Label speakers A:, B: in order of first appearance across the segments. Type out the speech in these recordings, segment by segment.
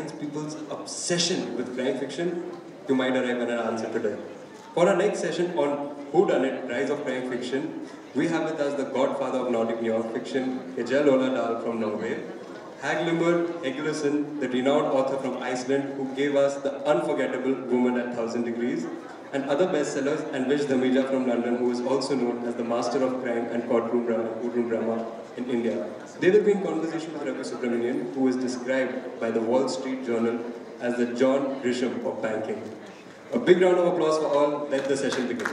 A: people's obsession with crime fiction, you might arrive at an answer today. For our next session on Whodunnit, Rise of Crime Fiction, we have with us the godfather of Nordic New York fiction, Kjell Dahl from Norway, Hallgrimur, Helgason, the renowned author from Iceland who gave us the unforgettable Woman at 1000 Degrees, and other bestsellers, and Vish Dhamija from London, who is also known as the master of crime and courtroom drama in India. They will be in conversation with Ravi Subramanian, who is described by the Wall Street Journal as the John Grisham of banking. A big round of applause for all. Let the session begin.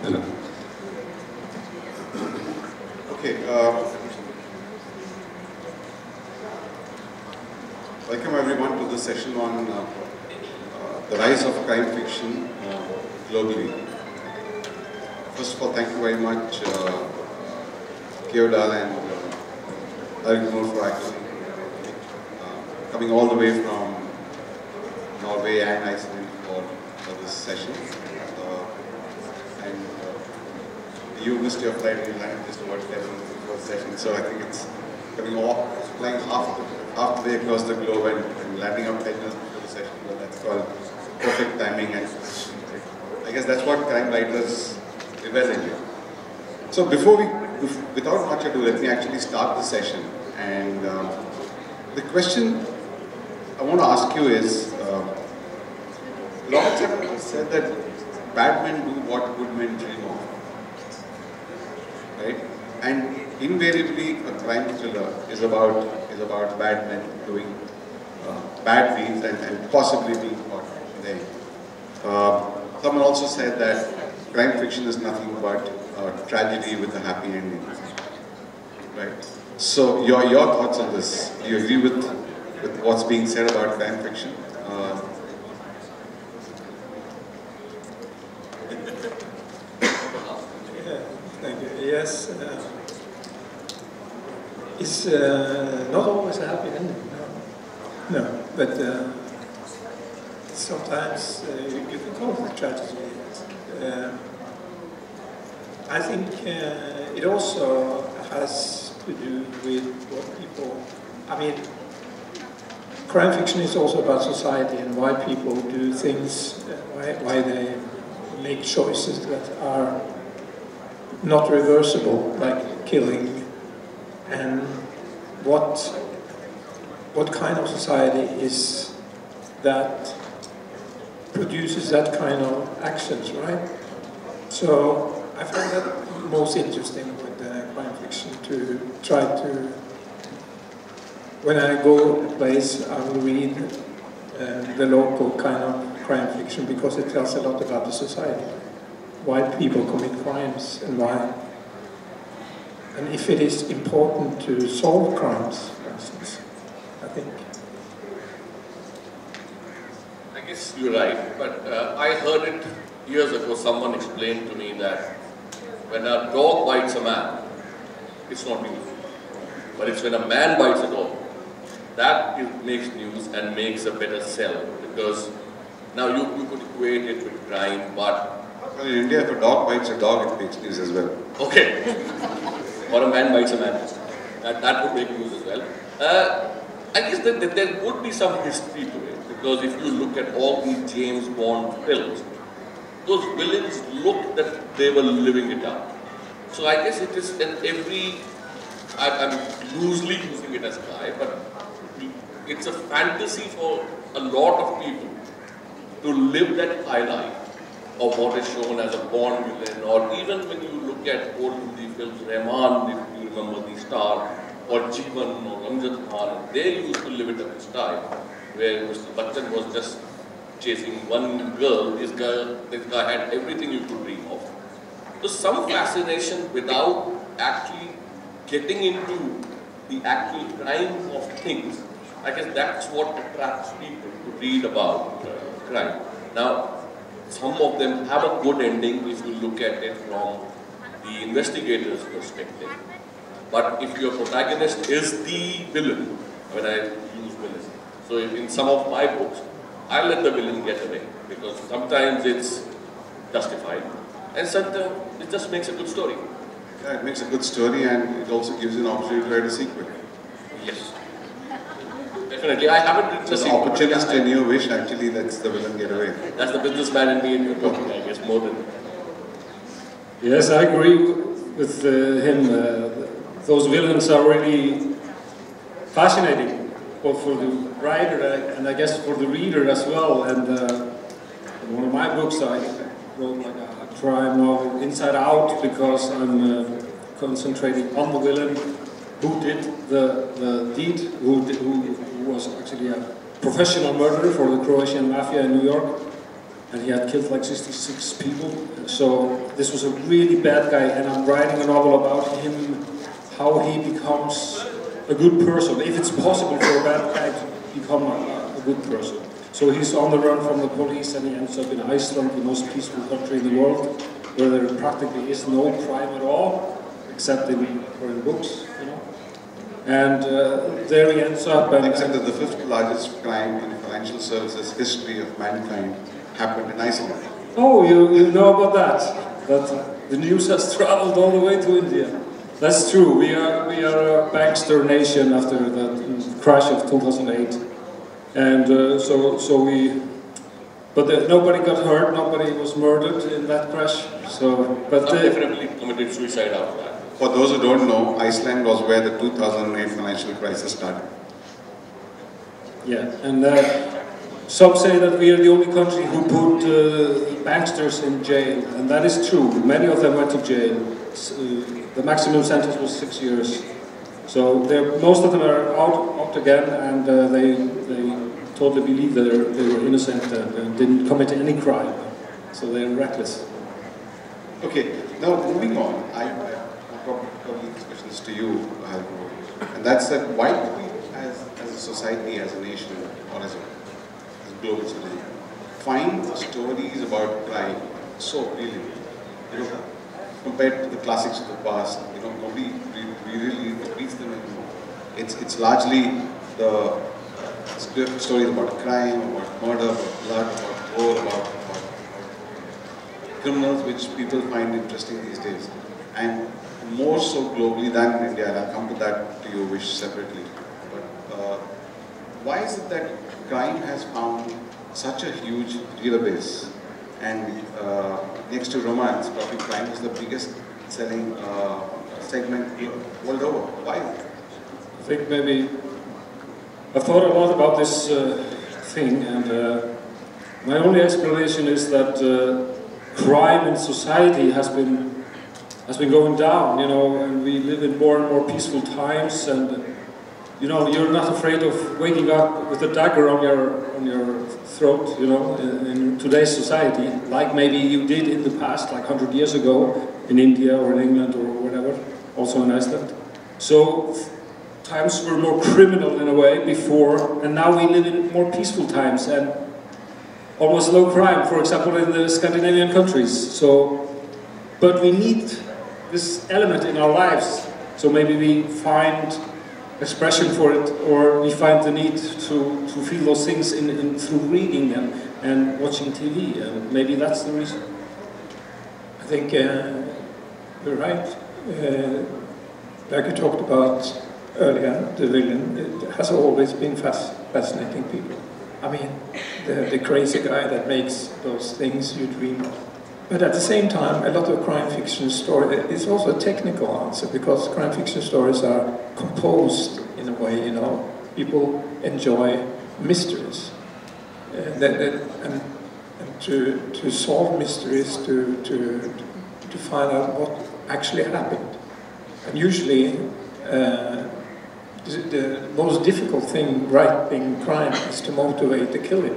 B: Hello. Okay. Welcome everyone to the session on the rise of crime fiction globally. First of all, thank you very much, Kjell and Hallgrimur, for actually coming all the way from Norway and Iceland for this session. And you missed your flight in London just about 11 before the session, so I think it's coming off, flying half the way across the globe and landing up 10 minutes before the session. But that's called perfect timing, and I guess that's what crime writers revel in. So without much ado, let me actually start the session. And the question I want to ask you is, Roberts have said that bad men do what good men dream of, right? And invariably, a crime thriller is about bad men doing bad deeds and possibly being caught there. Someone also said that crime fiction is nothing but tragedy with a happy ending, right? So your thoughts on this? Do you agree with what's being said about crime fiction?
C: Thank you. Yes, it's not always a happy ending. No, but sometimes you can call it a tragedy. I think it also has to do with what people. I mean, crime fiction is also about society and why people do things, why they make choices that are not reversible, like killing, and what kind of society is that produces that kind of actions, right? So I find that most interesting with crime fiction, to try to, when I go a place, I will read the local kind of crime fiction, because it tells a lot about the society, why people commit crimes and why, and if it is important to solve crimes, for instance, I think.
D: I guess you're right, but I heard it years ago. Someone explained to me that when a dog bites a man, it's not news. But it's when a man bites a dog, that makes news and makes a better sell. Because now you could equate it with crime, but...
B: Well, in India, if a dog bites a dog, it makes news as well.
D: Okay. Or a man bites a man. That would make news as well. I guess that there would be some history to it. Because if you look at all these James Bond films, those villains looked that they were living it up. So I guess it is in every, I'm loosely using it as guy, but it's a fantasy for a lot of people to live that high life of what is shown as a Bond villain, or even when you look at old Hindi films, Rahman, if you remember the star, or Jeevan or Amjad Khan, they used to live it up in style, where Mr. Bachchan was just chasing one girl. This guy had everything you could dream of. So some fascination without actually getting into the actual crime of things. I guess that's what attracts people to read about crime. Now, some of them have a good ending if you look at it from the investigator's perspective. But if your protagonist is the villain, when I use villain, so in some of my books, I let the villain get away, because sometimes it's justified. And sometimes it just makes a good story.
B: Yeah, it makes a good story, and it also gives you an opportunity to write a sequel.
D: Yes. Definitely. I haven't written a
B: Just
D: sequel.
B: opportunist in you, Vish, actually lets the villain get away.
D: That's the businessman in me and you're talking, I guess, more than...
E: Yes, I agree with him. Those villains are really fascinating, both for the writer and I guess for the reader as well. And in one of my books, I wrote like a crime novel, Inside Out, because I'm concentrating on the villain who did the deed, who was actually a professional murderer for the Croatian mafia in New York. And he had killed like 66 people. So this was a really bad guy, and I'm writing a novel about him, how he becomes a good person, if it's possible for a bad guy to become a good person. So he's on the run from the police, and he ends up in Iceland, the most peaceful country in the world, where there practically is no crime at all, except in books, you know. And there he ends up. And,
B: except that the fifth largest crime in financial services history of mankind happened in Iceland.
E: Oh, you know about that? That the news has traveled all the way to India. That's true. We are a bankster nation after the crash of 2008, and nobody got hurt, nobody was murdered in that crash. So, but
D: definitely committed suicide after that.
B: For those who don't know, Iceland was where the 2008 financial crisis started.
E: Yeah, and some say that we are the only country who put banksters in jail, and that is true. Many of them went to jail. The maximum sentence was 6 years. So most of them are out again, and they totally believe that they were innocent and didn't commit any crime. So they're reckless.
B: Okay, now moving on, I've got probably these questions to you, Hallgrimur. And that's that why do we as a society, as a nation, or as global society, find stories about crime so appealing? You know, compared to the classics of the past, you know, nobody really reads them anymore. It's largely the stories about crime, about murder, about blood, about war, about criminals, which people find interesting these days. And more so globally than in India, and I'll come to that to you, Vish, separately. But why is it that crime has found such a huge reader base? And next to romance, probably crime is the biggest selling segment world over. Why?
E: I think maybe I've thought a lot about this thing, and my only explanation is that crime in society has been going down, you know, and we live in more and more peaceful times, and you know, you're not afraid of waking up with a dagger on your throat, you know, in today's society, like maybe you did in the past, like 100 years ago, in India or in England or whatever, also in Iceland. So times were more criminal in a way before, and now we live in more peaceful times and almost low crime, for example, in the Scandinavian countries. So, but we need this element in our lives, so maybe we find expression for it, or we find the need to feel those things through reading and watching TV, and maybe that's the reason.
C: I think you're right. Like you talked about earlier, the villain, it has always been fascinating people. I mean, the crazy guy that makes those things you dream of. But at the same time, a lot of crime fiction stories, it's also a technical answer, because crime fiction stories are composed in a way, you know, people enjoy mysteries. And to solve mysteries, to find out what actually happened. And usually, the most difficult thing writing crime is to motivate the killer.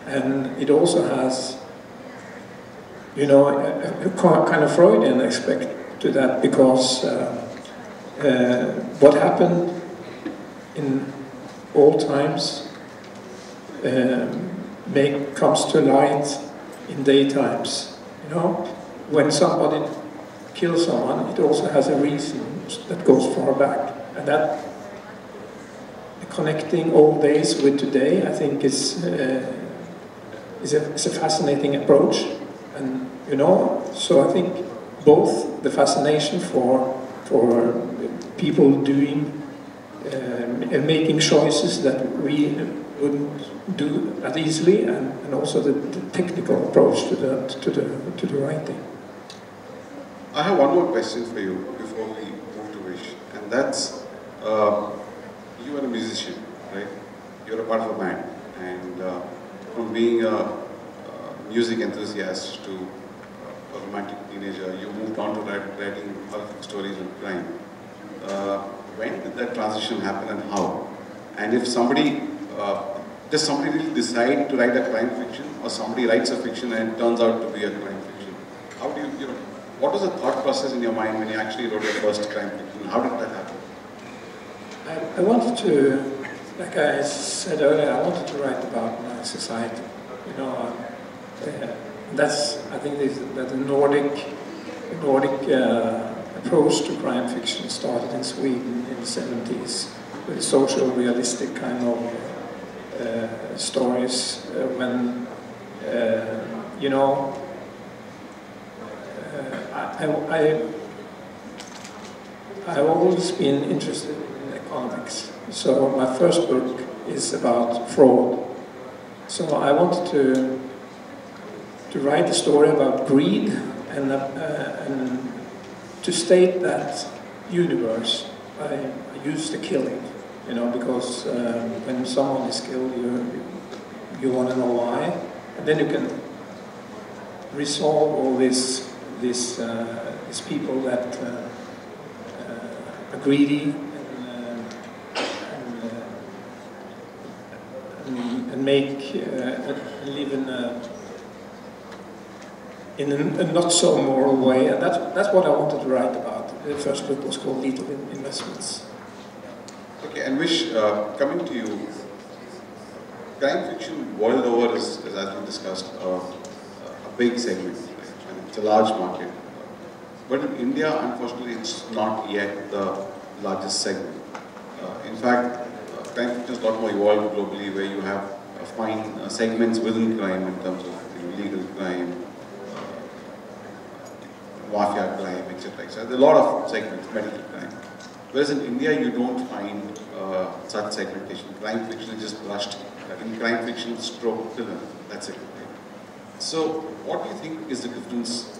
C: And it also has, you know, a kind of Freudian aspect to that, because what happened in all times comes to light in daytimes. You know, when somebody kills someone, it also has a reason that goes far back, and that connecting old days with today, I think, is a fascinating approach. And you know, so I think both the fascination for people doing and making choices that we wouldn't do that easily, and also the technical approach to the writing.
B: I have one more question for you before we move to Vish, and that's you are a musician, right? You're a part of a band, and from being a music enthusiast to a romantic teenager, you moved on to writing horrific stories and crime. When did that transition happen and how? And if somebody, does somebody really decide to write a crime fiction, or somebody writes a fiction and it turns out to be a crime fiction? How do you know, what was the thought process in your mind when you actually wrote your first crime fiction? How did that happen?
C: I wanted to, like I said earlier, I wanted to write about my society. You know, that's, I think that the Nordic approach to crime fiction started in Sweden in the 70s with social realistic kind of stories when, you know, I've always been interested in economics. So my first book is about fraud. So I wanted to write a story about greed and to state that universe. I use the killing, you know, because when someone is killed, you want to know why, and then you can resolve all these people that are greedy and make live in a not so moral way, and that's what I wanted to write about. The first book was called Lethal Investments.
B: Okay, and Vish, coming to you, crime fiction world over is, as we discussed, a big segment, right? And it's a large market. But in India, unfortunately, it's not yet the largest segment. In fact, crime fiction is a lot more evolved globally, where you have fine segments within crime in terms of legal crime, mafia crime, etc. etc. There are a lot of segments, medical crime. Whereas in India, you don't find such segmentation. Crime fiction is just brushed. In crime fiction, stroke, thriller, that's it. So, what do you think is the difference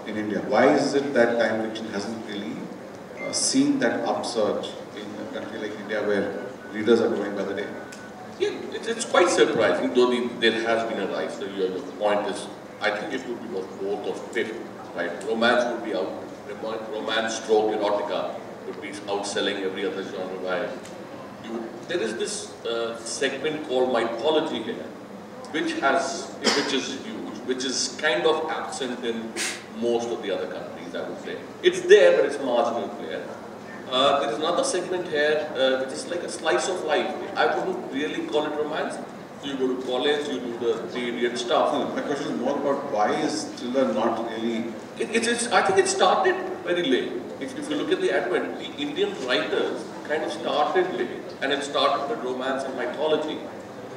B: in India? Why is it that crime fiction hasn't really seen that upsurge in a country like India, where readers are growing by the day?
D: Yeah, it's quite surprising, though there has been a rise. So your point is, I think it would be both of fifth, right? Romance would be out, romance stroke erotica would be outselling every other genre. There is this segment called mythology here, which is huge, which is kind of absent in most of the other countries, I would say. It's there, but it's marginal there. There is another segment here, which is like a slice of life. I wouldn't really call it romance. So you go to college, you do the 3 Idiot stuff.
B: No, my question is more about why is thriller not really...
D: I think it started very late. If you look at the advent, the Indian writers kind of started late. And it started with romance and mythology.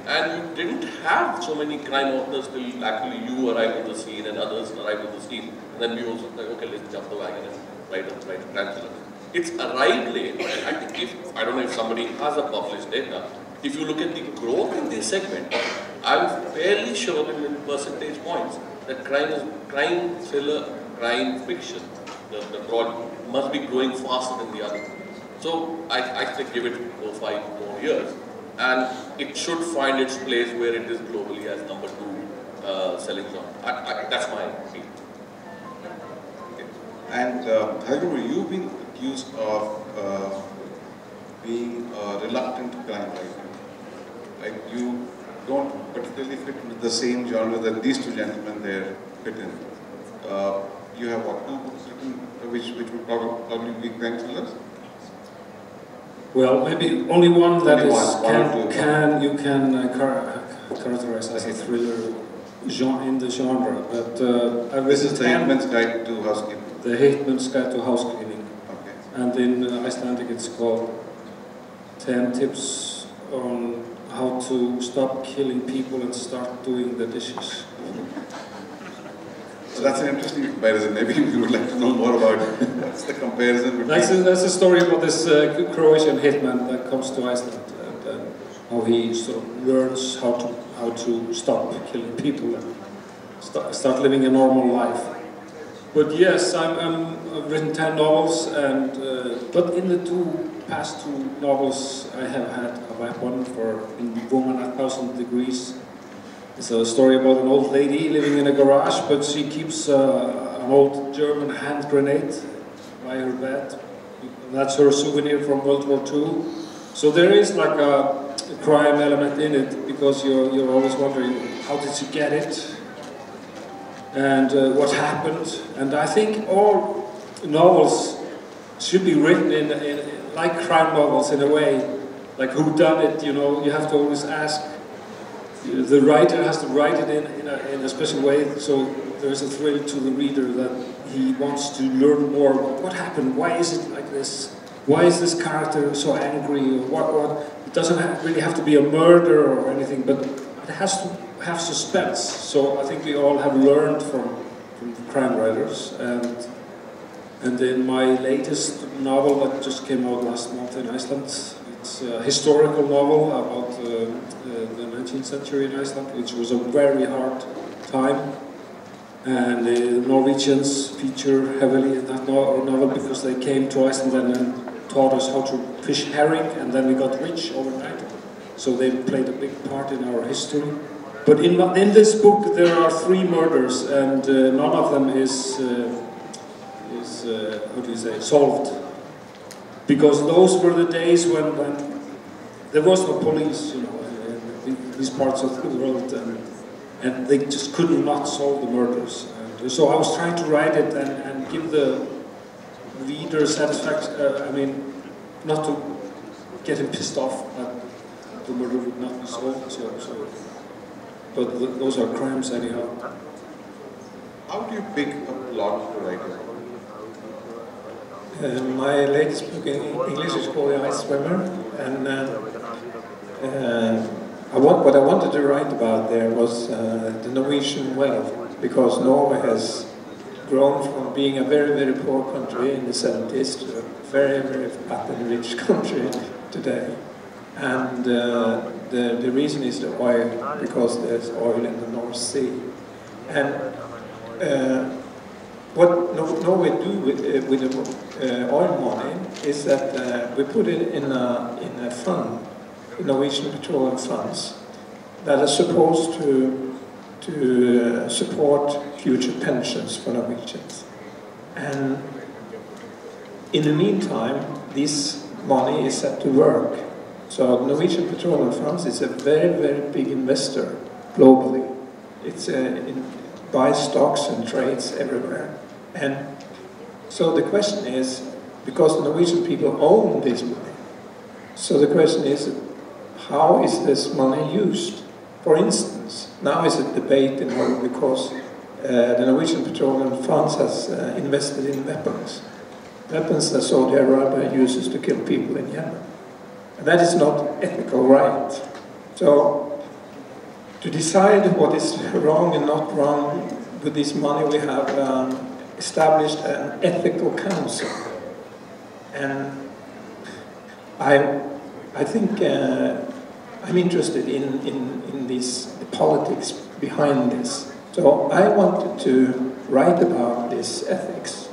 D: And you didn't have so many crime authors till actually you arrived on the scene and others arrived on the scene. And then we also like, okay, let's jump the wagon and write a crime thriller. It's arrived late. I think I don't know if somebody has a published data. If you look at the growth in this segment, I'm fairly sure in percentage points that crime thriller, crime fiction, the broad must be growing faster than the other. So I think give it 4 or 5 more years, and it should find its place where it is globally as number 2 selling genre. That's my opinion.
B: Okay. And Hallgrimur, you've been accused of being a reluctant crime writer. Like you don't particularly fit into the same genre that these two gentlemen there fit in. You have what, 2 books written which would probably be crime thrillers?
E: Well, maybe only one that
B: only
E: you can characterize as a thriller in the genre. But
B: this is the Hitman's Guide to Housekeeping.
E: The Hitman's Guide to Housekeeping.
B: Okay.
E: And in Icelandic it's called 10 Tips on How to Stop Killing People and Start Doing the Dishes.
B: So that's an interesting comparison. Maybe we would like to know more about what's the comparison between...
E: That's a story about this Croatian hitman that comes to Iceland and how he sort of learns how to stop killing people and start living a normal life. But yes, I've written 10 novels, and but in the past two novels I have had a weapon for in Woman at 1,000 Degrees. It's a story about an old lady living in a garage, but she keeps an old German hand grenade by her bed. That's her souvenir from World War II. So there is like a crime element in it, because you're always wondering, how did she get it? And what happened? And I think all novels should be written in like crime novels in a way, like Whodunnit. You know, you have to always ask. The writer has to write it in a special way, so there's a thrill to the reader that he wants to learn more about what happened. Why is it like this? Why is this character so angry? Or what? It doesn't really have to be a murder or anything, but it has to have suspense. So I think we all have learned from crime writers, and in my latest novel that just came out last month in Iceland, it's a historical novel about the 19th century in Iceland, which was a very hard time, and the Norwegians feature heavily in that novel because they came to Iceland and then taught us how to fish herring, and then we got rich overnight. So they played a big part in our history. But in this book there are 3 murders, and none of them is how do you say, solved. Because those were the days when there was no police, you know, in these parts of the world, and they just could not solve the murders. And so I was trying to write it and give the reader satisfaction, I mean, not to get him pissed off that the murder would not be solved, but those are crimes anyhow.
B: How do you pick a plot to write about?
C: My latest book in English is called The Ice Swimmer, and what I wanted to write about there was the Norwegian wealth, because Norway has grown from being a very, very poor country in the 70s to a very, very fat and rich country today. And the reason is the oil, because there's oil in the North Sea. And what Norway do with the oil money is that we put it in a fund, the Norwegian petroleum funds, that are supposed to support future pensions for Norwegians. And in the meantime, this money is set to work. So the Norwegian petroleum funds is a very, very big investor globally. It's buys stocks and trades everywhere. And so the question is, because the Norwegian people own this money, so the question is, how is this money used? For instance, now is a debate in Norway because the Norwegian petroleum funds has invested in weapons that Saudi Arabia uses to kill people in Yemen. And that is not ethical right. So, to decide what is wrong and not wrong with this money, we have established an ethical council. And I think I'm interested in the politics behind this. So I wanted to write about this ethics.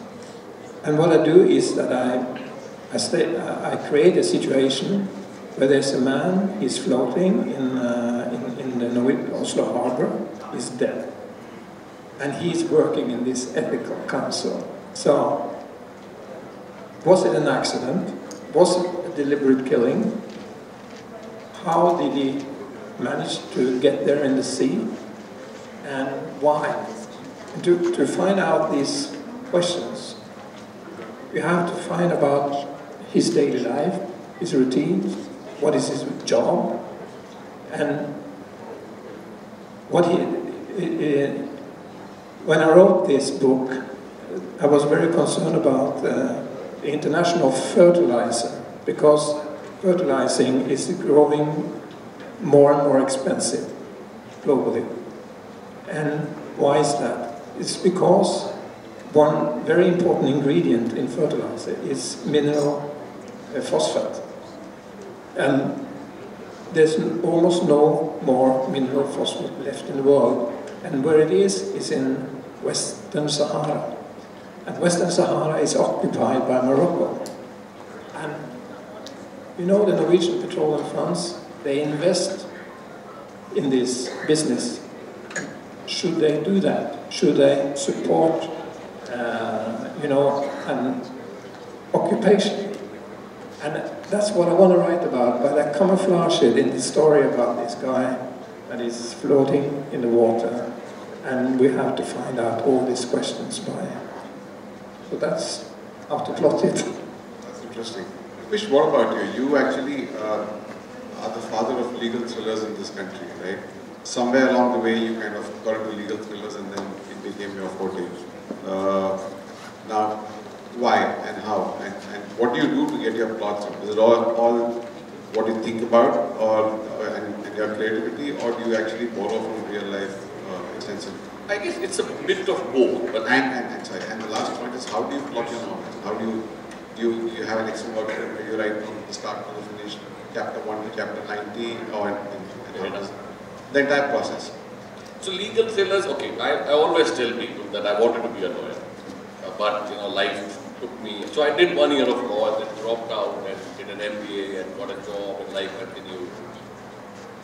C: And what I do is that I create a situation where there's a man, he's floating in the Oslo harbor, he's dead. And he's working in this ethical council. So, was it an accident? Was it a deliberate killing? How did he manage to get there in the sea? And why? To find out these questions, you have to find about his daily life, his routine, what is his job, and what when I wrote this book, I was very concerned about the international fertilizer, because fertilizing is growing more and more expensive globally. And why is that? It's because one very important ingredient in fertilizer is mineral phosphate. And there's almost no more mineral phosphate left in the world. And where it is in Western Sahara. And Western Sahara is occupied by Morocco. And you know, the Norwegian Petroleum Funds, they invest in this business. Should they do that? Should they support, you know, an occupation? And that's what I want to write about, but I camouflage it in the story about this guy that is floating in the water, and we have to find out all these questions by. So that's how to plot it.
B: That's interesting. Vish, what about you? You actually are the father of legal thrillers in this country, right? Somewhere along the way you kind of got into legal thrillers and then it became your forte. Now, why and how? And what do you do to get your plots up? Is it all what you think about and your creativity, or do you actually borrow from real life extensively?
D: I guess it's a bit of both. But
B: And the last point is, how do you plot your novels? How do you have an excellent work where you write from the start to the finish, chapter 1 to chapter 90, or and how does the entire process?
D: So legal thrillers, okay, I always tell people that I wanted to be a lawyer, but you know, life took me. So I did 1 year of law and then dropped out and did an MBA and got a job and life continued.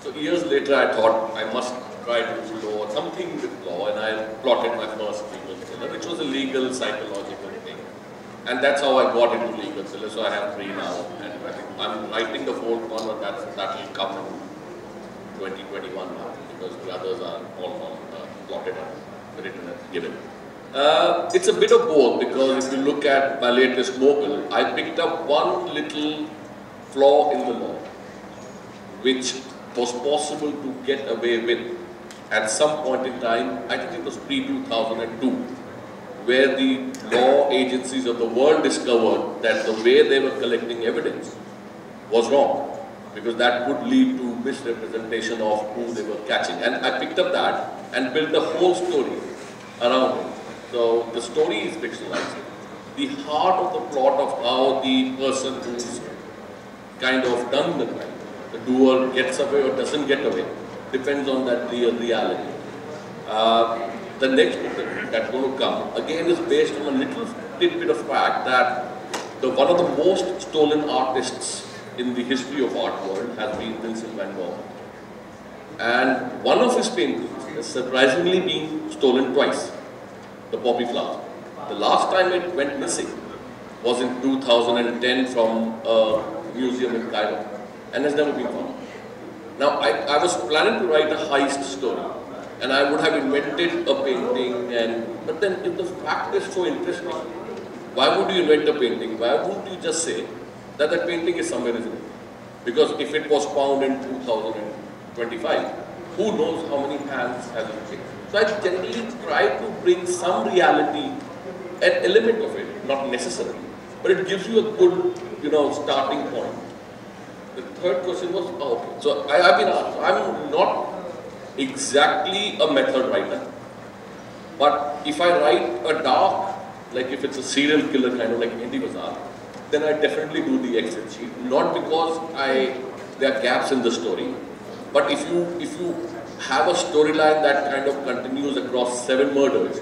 D: So years later I thought I must try to do law, something with law, and I plotted my first legal thriller, which was a legal psychological thing. And that's how I got into legal thriller. So I have 3 now, and I think I'm writing the 4th one, but that will come in 2021 now, because the others are all plotted and written and given. It's a bit of both, because if you look at my latest novel, I picked up one little flaw in the law, which was possible to get away with at some point in time. I think it was pre-2002, where the law agencies of the world discovered that the way they were collecting evidence was wrong, because that could lead to misrepresentation of who they were catching. And I picked up that and built a whole story around it. So the story is fictionalized. The heart of the plot of how the person who's kind of done the crime, the doer, gets away or doesn't get away, depends on that real reality. The next book that's going to come, again, is based on a little tidbit of fact that one of the most stolen artists in the history of art world has been Vincent van Gogh. And one of his paintings has surprisingly been stolen twice, the poppy flower. The last time it went missing was in 2010 from a museum in Cairo, and has never been found. Now, I was planning to write a heist story, and I would have invented a painting, but then if the fact is so interesting, why would you invent a painting? Why wouldn't you just say that that painting is somewhere, isn't it? Because if it was found in 2025, who knows how many hands have it taken? So I generally try to bring some reality, an element of it, not necessarily, but it gives you a good, starting point. The third question was, okay. So I've been asked, I'm not exactly a method writer, but if I write a dark, like if it's a serial killer kind of like Hindi Bazaar, then I definitely do the Excel sheet. Not because there are gaps in the story, but if you have a storyline that kind of continues across 7 murders,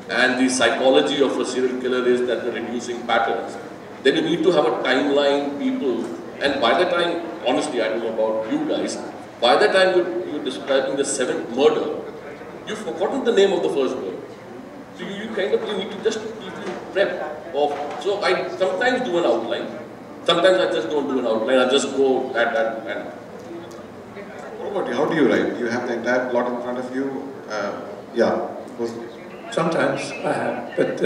D: and the psychology of a serial killer is that they're reducing patterns, then you need to have a timeline, people, and by the time, honestly, I don't know about you guys, by the time you're describing the 7th murder, you've forgotten the name of the first murder. So you need to just keep you prep of. So I sometimes do an outline, sometimes I just don't do an outline, I just go at that and.
B: What about you? How do you write? Do you have the entire plot in front of you? Yeah.
C: Sometimes I have, but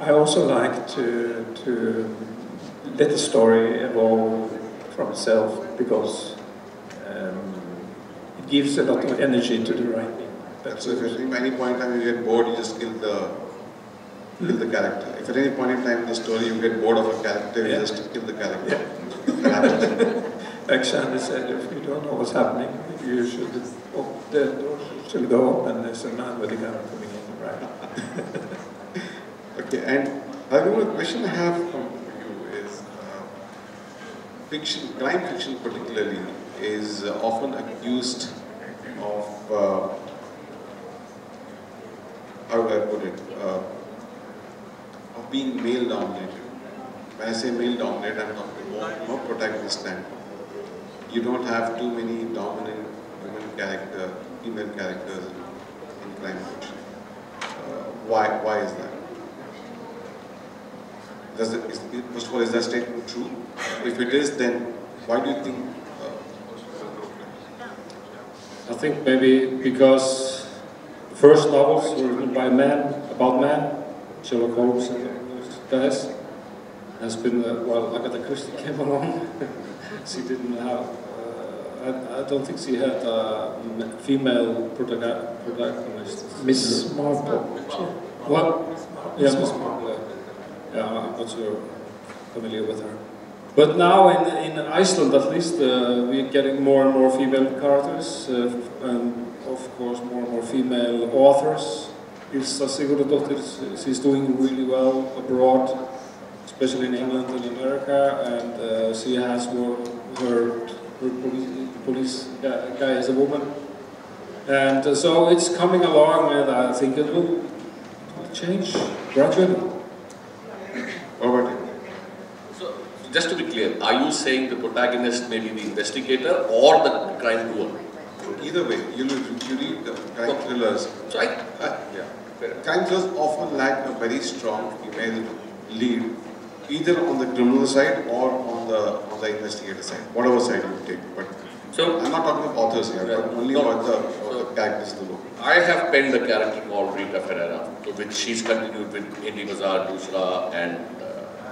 C: I also like to let the story evolve from itself, because it gives a lot of energy to the writing.
B: So if at any point in time you get bored, you just kill the character. If at any point in time in the story you get bored of a character, you just kill the character.
C: Alexander said, if you don't know what's happening, you should, the door should go up and there's a man with a gun coming in. right?
B: Okay, and Hallgrimur, the question I have for you is, fiction, crime fiction particularly, is often accused of, how would I put it, of being male-dominated. When I say male-dominated, I'm talking more protagonist standpoint. You don't have too many dominant female characters in crime fiction. Why is that? First of all, is that statement true? If it is, then why do you think?
E: I think maybe because the first novels were written by men, about men, Sherlock Holmes and those guys, has been, well, Agatha Christie came along. She didn't have, I don't think she had a female protagonist.
C: Miss Marple.
E: What? Yeah, Miss Marple. Yeah, I'm not so familiar with her. But now in Iceland, at least, we're getting more and more female characters, and of course more and more female authors. Ilsa Sigurðardóttir, she's doing really well abroad, especially in England and America, and she has her police guy is a woman. And so it's coming along, and I think it will change gradually.
B: What about you?
D: So, just to be clear, are you saying the protagonist may be the investigator or the crime doer?
B: Either way, you read the crime thrillers.
D: So
B: Crime thrillers often lack a very strong female lead, either on the criminal side or on the investigator side, whatever side you take. But
D: so
B: I'm not talking about authors here, but only about the characters in the book.
D: I have penned a character called Rita Ferreira, so which she's continued with Indy Bazaar, Dusra, and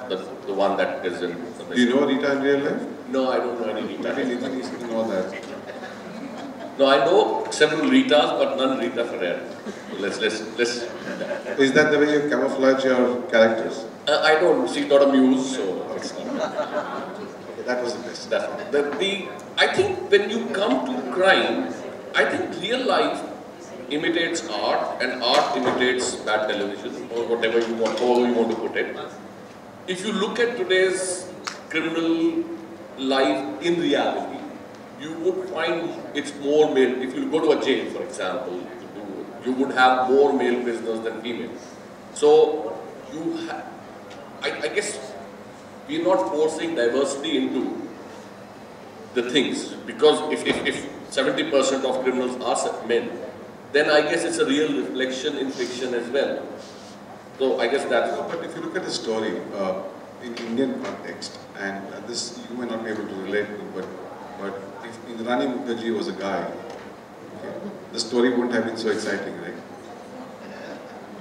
D: the one that is in.
B: Do you know Rita in real life?
D: No, I don't know any Rita.
B: Maybe Rita needs to know that.
D: No, I know several Ritas, but none Rita Ferreira. Let's.
B: Is that the way you camouflage your characters?
D: I don't. She's not a muse, so it's not.
B: Okay, that was the best.
D: I think when you come to crime, I think real life imitates art, and art imitates bad television, or whatever you want, however you want to put it. If you look at today's criminal life in reality, you would find it's more male. If you go to a jail, for example, you would have more male prisoners than female. So I guess we're not forcing diversity into the things, because if 70% of criminals are men, then I guess it's a real reflection in fiction as well. So I guess that's...
B: But if you look at the story in Indian context, and this you may not be able to relate to, but if Rani Mukherjee was a guy, okay, the story wouldn't have been so exciting, right?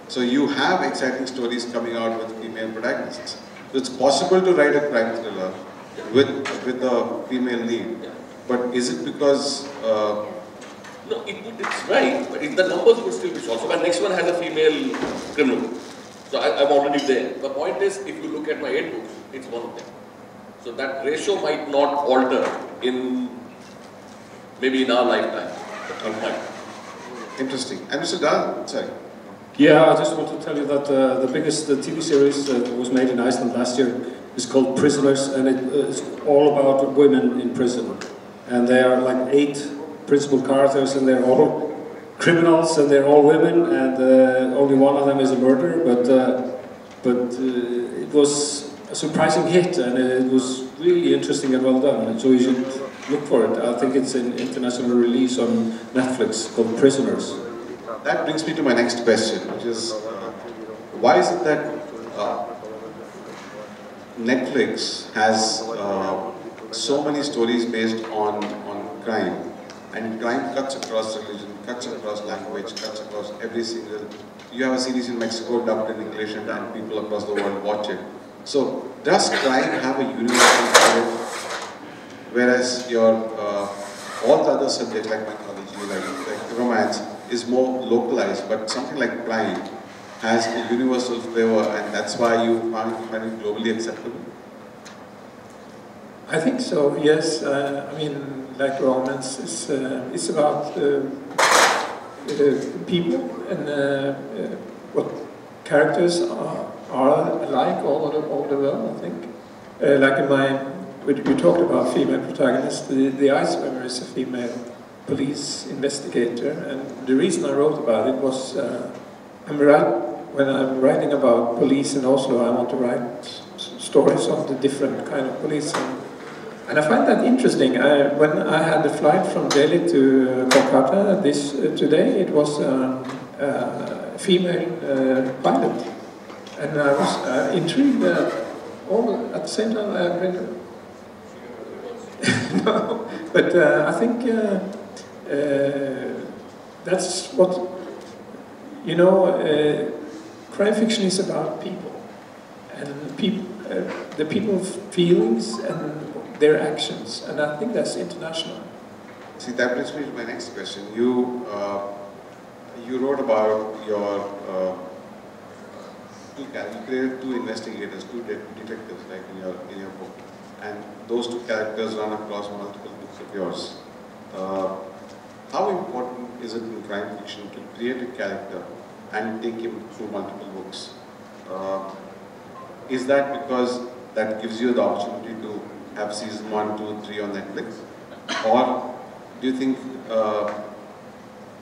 B: So you have exciting stories coming out with female protagonists. So it's possible to write a crime thriller with a female lead, but is it because...
D: No, it's right, but the numbers would still be short. So my next one has a female criminal. So I'm already there. The point is, if you look at my 8 books, it's one of them. So that ratio might not alter maybe in our lifetime.
B: Interesting. And Mr. Dahl, sorry.
E: Yeah, I just want to tell you that the biggest TV series that was made in Iceland last year is called Prisoners, and it's all about women in prison. And there are like 8 principal characters, and they're all criminals, and they're all women, and only one of them is a murderer. But it was a surprising hit, and it was really interesting and well done. And so you should look for it. I think it's an international release on Netflix called Prisoners.
B: That brings me to my next question, which is, why is it that Netflix has so many stories based on crime, and crime cuts across religion, cuts across language, cuts across every single... You have a series in Mexico dubbed in English, and people across the world watch it. So, does crime have a universal story, whereas your all the other subjects like mythology, like romance, is more localized, but something like crime has a universal flavor, and that's why you find it globally acceptable?
C: I think so, yes. I mean, like romance, it's about people and what characters are alike all over the world, I think. Like in my, you talked about female protagonists, the Ice Swimmer is a female police investigator, and the reason I wrote about it was when I'm writing about police in Oslo, I want to write stories of the different kind of police. And I find that interesting. When I had the flight from Delhi to Kolkata today, it was a female pilot. And I was intrigued all at the same time I read no, but I think that's what, you know, crime fiction is about people. And the people's feelings and their actions, and I think that's international.
B: See, that brings me to my next question. You wrote about your you created two investigators, two detectives, like in your book, and those two characters run across multiple books of yours. How important is it in crime fiction to create a character and take him through multiple books? Is that because that gives you the opportunity to have season 1, 2, 3 on Netflix? Or do you think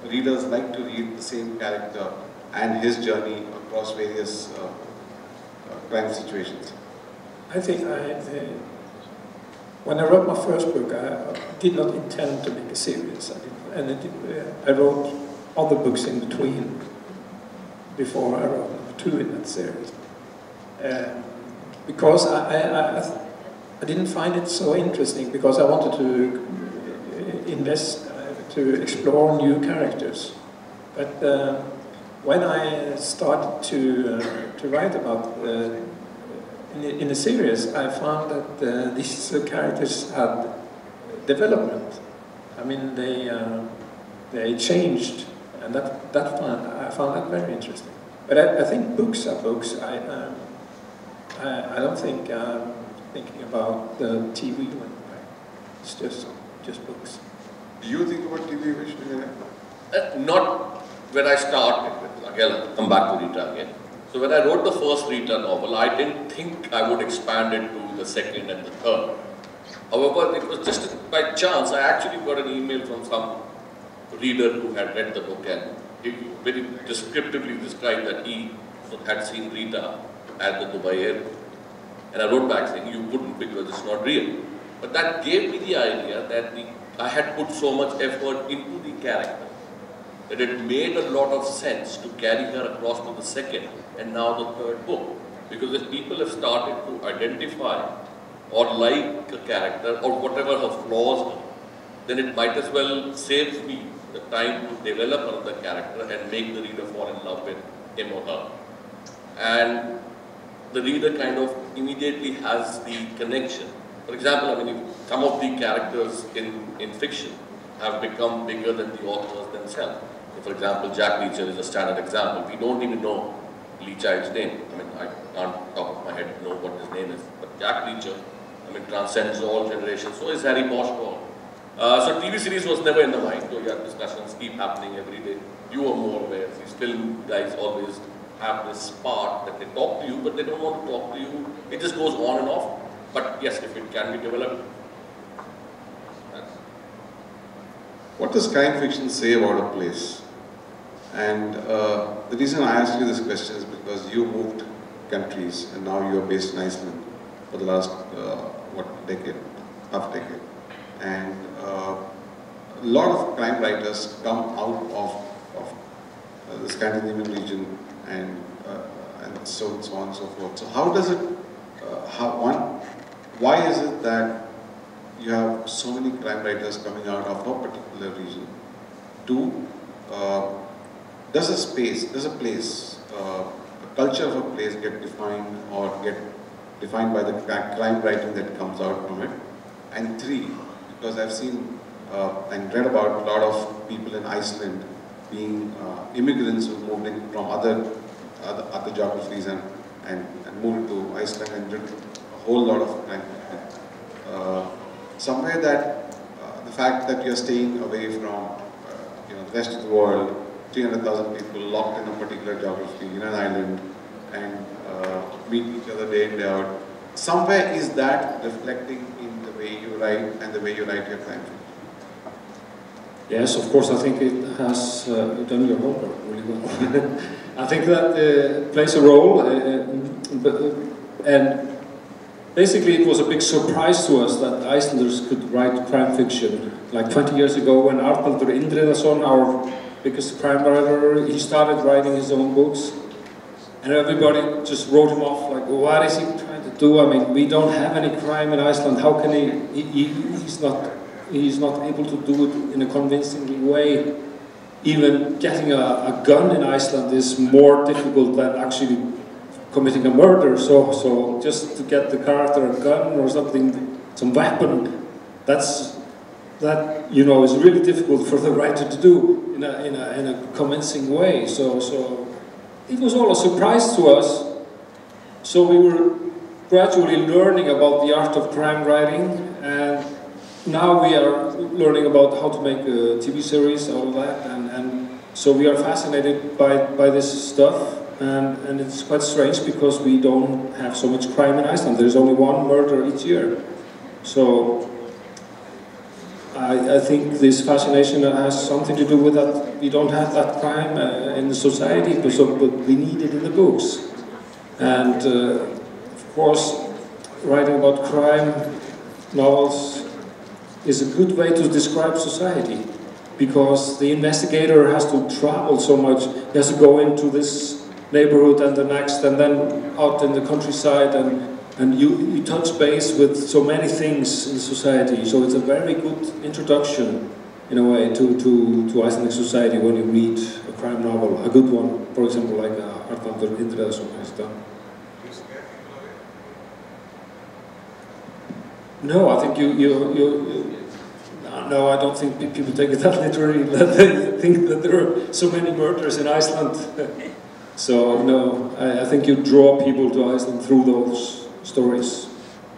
B: readers like to read the same character and his journey across various crime situations?
C: I think when I wrote my first book, I did not intend to make a series. I wrote other books in between before I wrote number 2 in that series. Because I didn't find it so interesting, because I wanted to explore new characters. But when I started to write about in the series, I found that these characters had development. I mean, they changed, and I found that very interesting. But I think books are books. I don't think I'm thinking about the TV when it's just books.
B: Do you think about TV, Vish?
D: Not when I started with, again, I'll come back to Rita again. So when I wrote the first Rita novel, I didn't think I would expand it to the second and the third. However, it was just by chance, I actually got an email from some reader who had read the book, and he very descriptively described that he had seen Rita at the Dubai airport. And I wrote back saying, you wouldn't, because it's not real. But that gave me the idea that I had put so much effort into the character that it made a lot of sense to carry her across to the second and now the third book. Because if people have started to identify or like a character or whatever her flaws are, then it might as well save me the time to develop another character and make the reader fall in love with him or her. And the reader kind of immediately has the connection. For example, I mean, some of the characters in fiction have become bigger than the authors themselves. So for example, Jack Reacher is a standard example. We don't even know Lee Child's name. I mean, I can't top of my head know what his name is. But Jack Reacher, I mean, transcends all generations. So is Harry Bosch. So TV series was never in the mind. So yeah, discussions keep happening every day. You are more aware. These film guys always have this part that they talk to you, but they don't want to talk to you. It just goes on and off. But yes, if it can be developed.
B: What does crime fiction say about a place? And the reason I asked you this question is because you moved countries and now you are based in Iceland for the last, decade, half decade. And a lot of crime writers come out of the Scandinavian region and so on and so forth. So how does it, why is it that you have so many crime writers coming out of a particular region? Two, does a place, a culture of a place get defined or get defined by the crime writing that comes out from it? And three, because I've seen and read about a lot of people in Iceland being immigrants who moved in from other geographies and moved to Iceland and did a whole lot of crime. Somewhere that the fact that you're staying away from the rest of the world 300,000 people locked in a particular geography in an island and meet each other day in, day out. Somewhere is that reflecting in the way you write and the way you write your crime fiction?
E: Yes, of course, I think it has done your homework really well. I think that plays a role, and basically it was a big surprise to us that Icelanders could write crime fiction. Like 20 years ago when Arnaldur Indriðason, our biggest crime writer, he started writing his own books, and everybody just wrote him off like, what is he trying to do? I mean, we don't have any crime in Iceland, how can he's not able to do it in a convincing way. Even getting a gun in Iceland is more difficult than actually committing a murder. So just to get the character a gun or something, some weapon, that is really difficult for the writer to do in a convincing way. So it was all a surprise to us. So we were gradually learning about the art of crime writing, and now we are learning about how to make a TV series out of that, and so we are fascinated by this stuff, and it's quite strange because we don't have so much crime in Iceland. There's only one murder each year. So I think this fascination has something to do with that. We don't have that crime in the society, but we need it in the books. And of course, writing about crime novels is a good way to describe society, because the investigator has to travel so much. He has to go into this neighborhood and the next, and then out in the countryside, and you touch base with so many things in society. So it's a very good introduction, in a way, to Icelandic society when you read a crime novel, a good one, for example, like Arnaldur Indriðason has done. No, I think no, I don't think people take it that literally, that they think that there are so many murders in Iceland. So, no, I think you draw people to Iceland through those stories.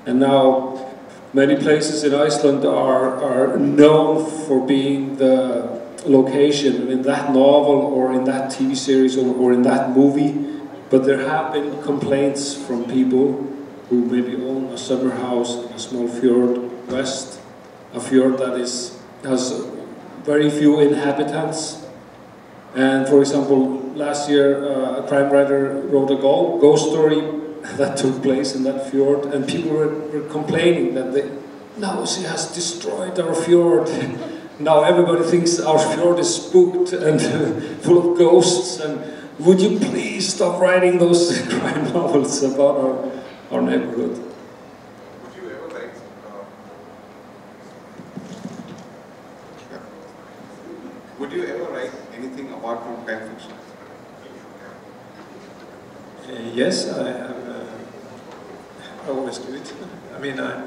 E: And now, many places in Iceland are known for being the location in that novel or in that TV series or in that movie. But there have been complaints from people who maybe own a summer house in a small fjord west, a fjord that has very few inhabitants. And for example, last year a crime writer wrote a ghost story that took place in that fjord, and people were complaining that now she has destroyed our fjord. Now everybody thinks our fjord is spooked and full of ghosts, and would you please stop writing those crime novels about our neighborhood?
B: Would you ever write? Would you ever write anything apart from crime fiction?
C: Yes, I always do it. I mean, I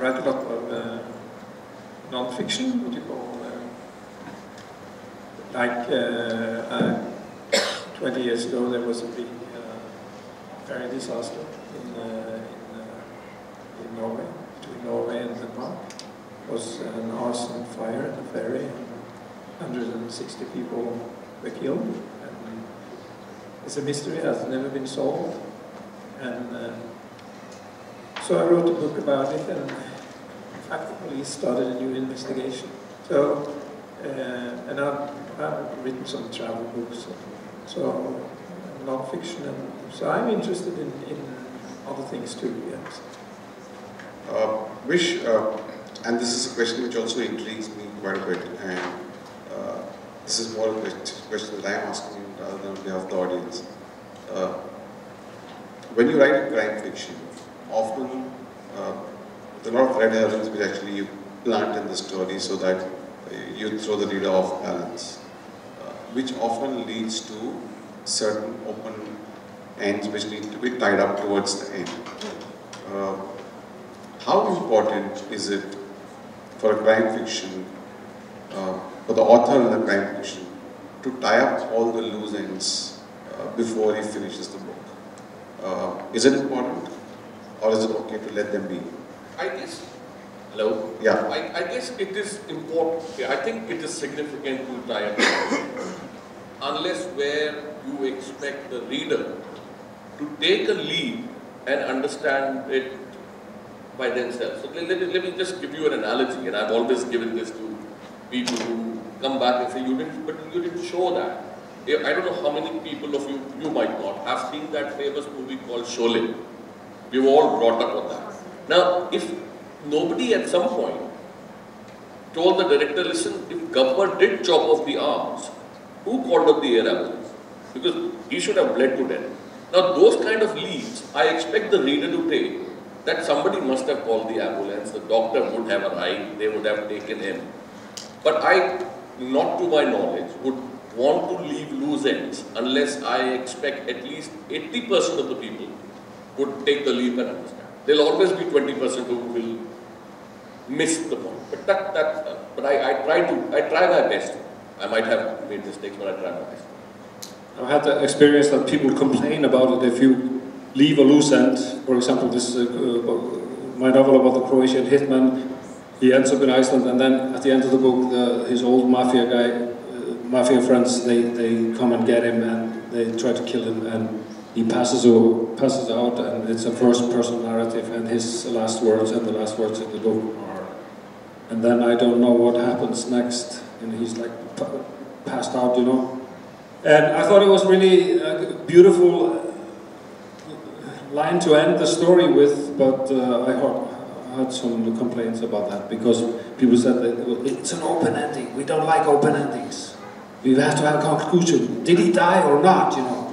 C: write a lot of non-fiction, what you call, 20 years ago there was a big ferry disaster in Norway, between Norway and Denmark. It was an arson fire at the ferry, and 160 people were killed. And it's a mystery that has never been solved. And so I wrote a book about it, and in fact the police started a new investigation. So, and I've written some travel books, so non-fiction, and so I'm interested in other things too, yes.
B: Vish, and this is a question which also intrigues me quite a bit, and this is more a question that I'm asking you rather than on behalf of the audience. When you write crime fiction, often there are a lot of red herrings which actually you plant in the story so that you throw the reader off balance, which often leads to certain open ends which need to be tied up towards the end. How important is it for a crime fiction, for the author in the crime fiction, to tie up all the loose ends before he finishes the book? Is it important, or is it okay to let them be?
D: I guess Hello?
B: Yeah.
D: I guess it is important, I think it is significant to try and unless where you expect the reader to take a lead and understand it by themselves. So let me just give you an analogy, and I've always given this to people who come back and say, you didn't show that. I don't know how many people of you might not, have seen that famous movie called Sholay. We've all brought up on that. Now, if nobody at some point told the director, listen, if Gabbar did chop off the arms, who called up the air ambulance? Because he should have bled to death. Now, those kind of leads, I expect the reader to take, that somebody must have called the ambulance, the doctor would have arrived, they would have taken him. But I, not to my knowledge, would want to leave loose ends unless I expect at least 80% of the people would take the leap and understand. There'll always be 20% who will miss the point. But I try my best. I might have made mistakes, but I try my best.
E: I've had the experience that people complain about it if you leave a loose end. For example, this my novel about the Croatian hitman, he ends up in Iceland, and then at the end of the book, his old mafia friends, they come and get him, and they try to kill him, and he passes out, and it's a first-person narrative, and his last words and the last words in the book are, and then I don't know what happens next, and he's like passed out, you know. And I thought it was really a beautiful line to end the story with, but I had some complaints about that, because people said that it's an open ending, we don't like open endings. We have to have a conclusion. Did he die or not, you know?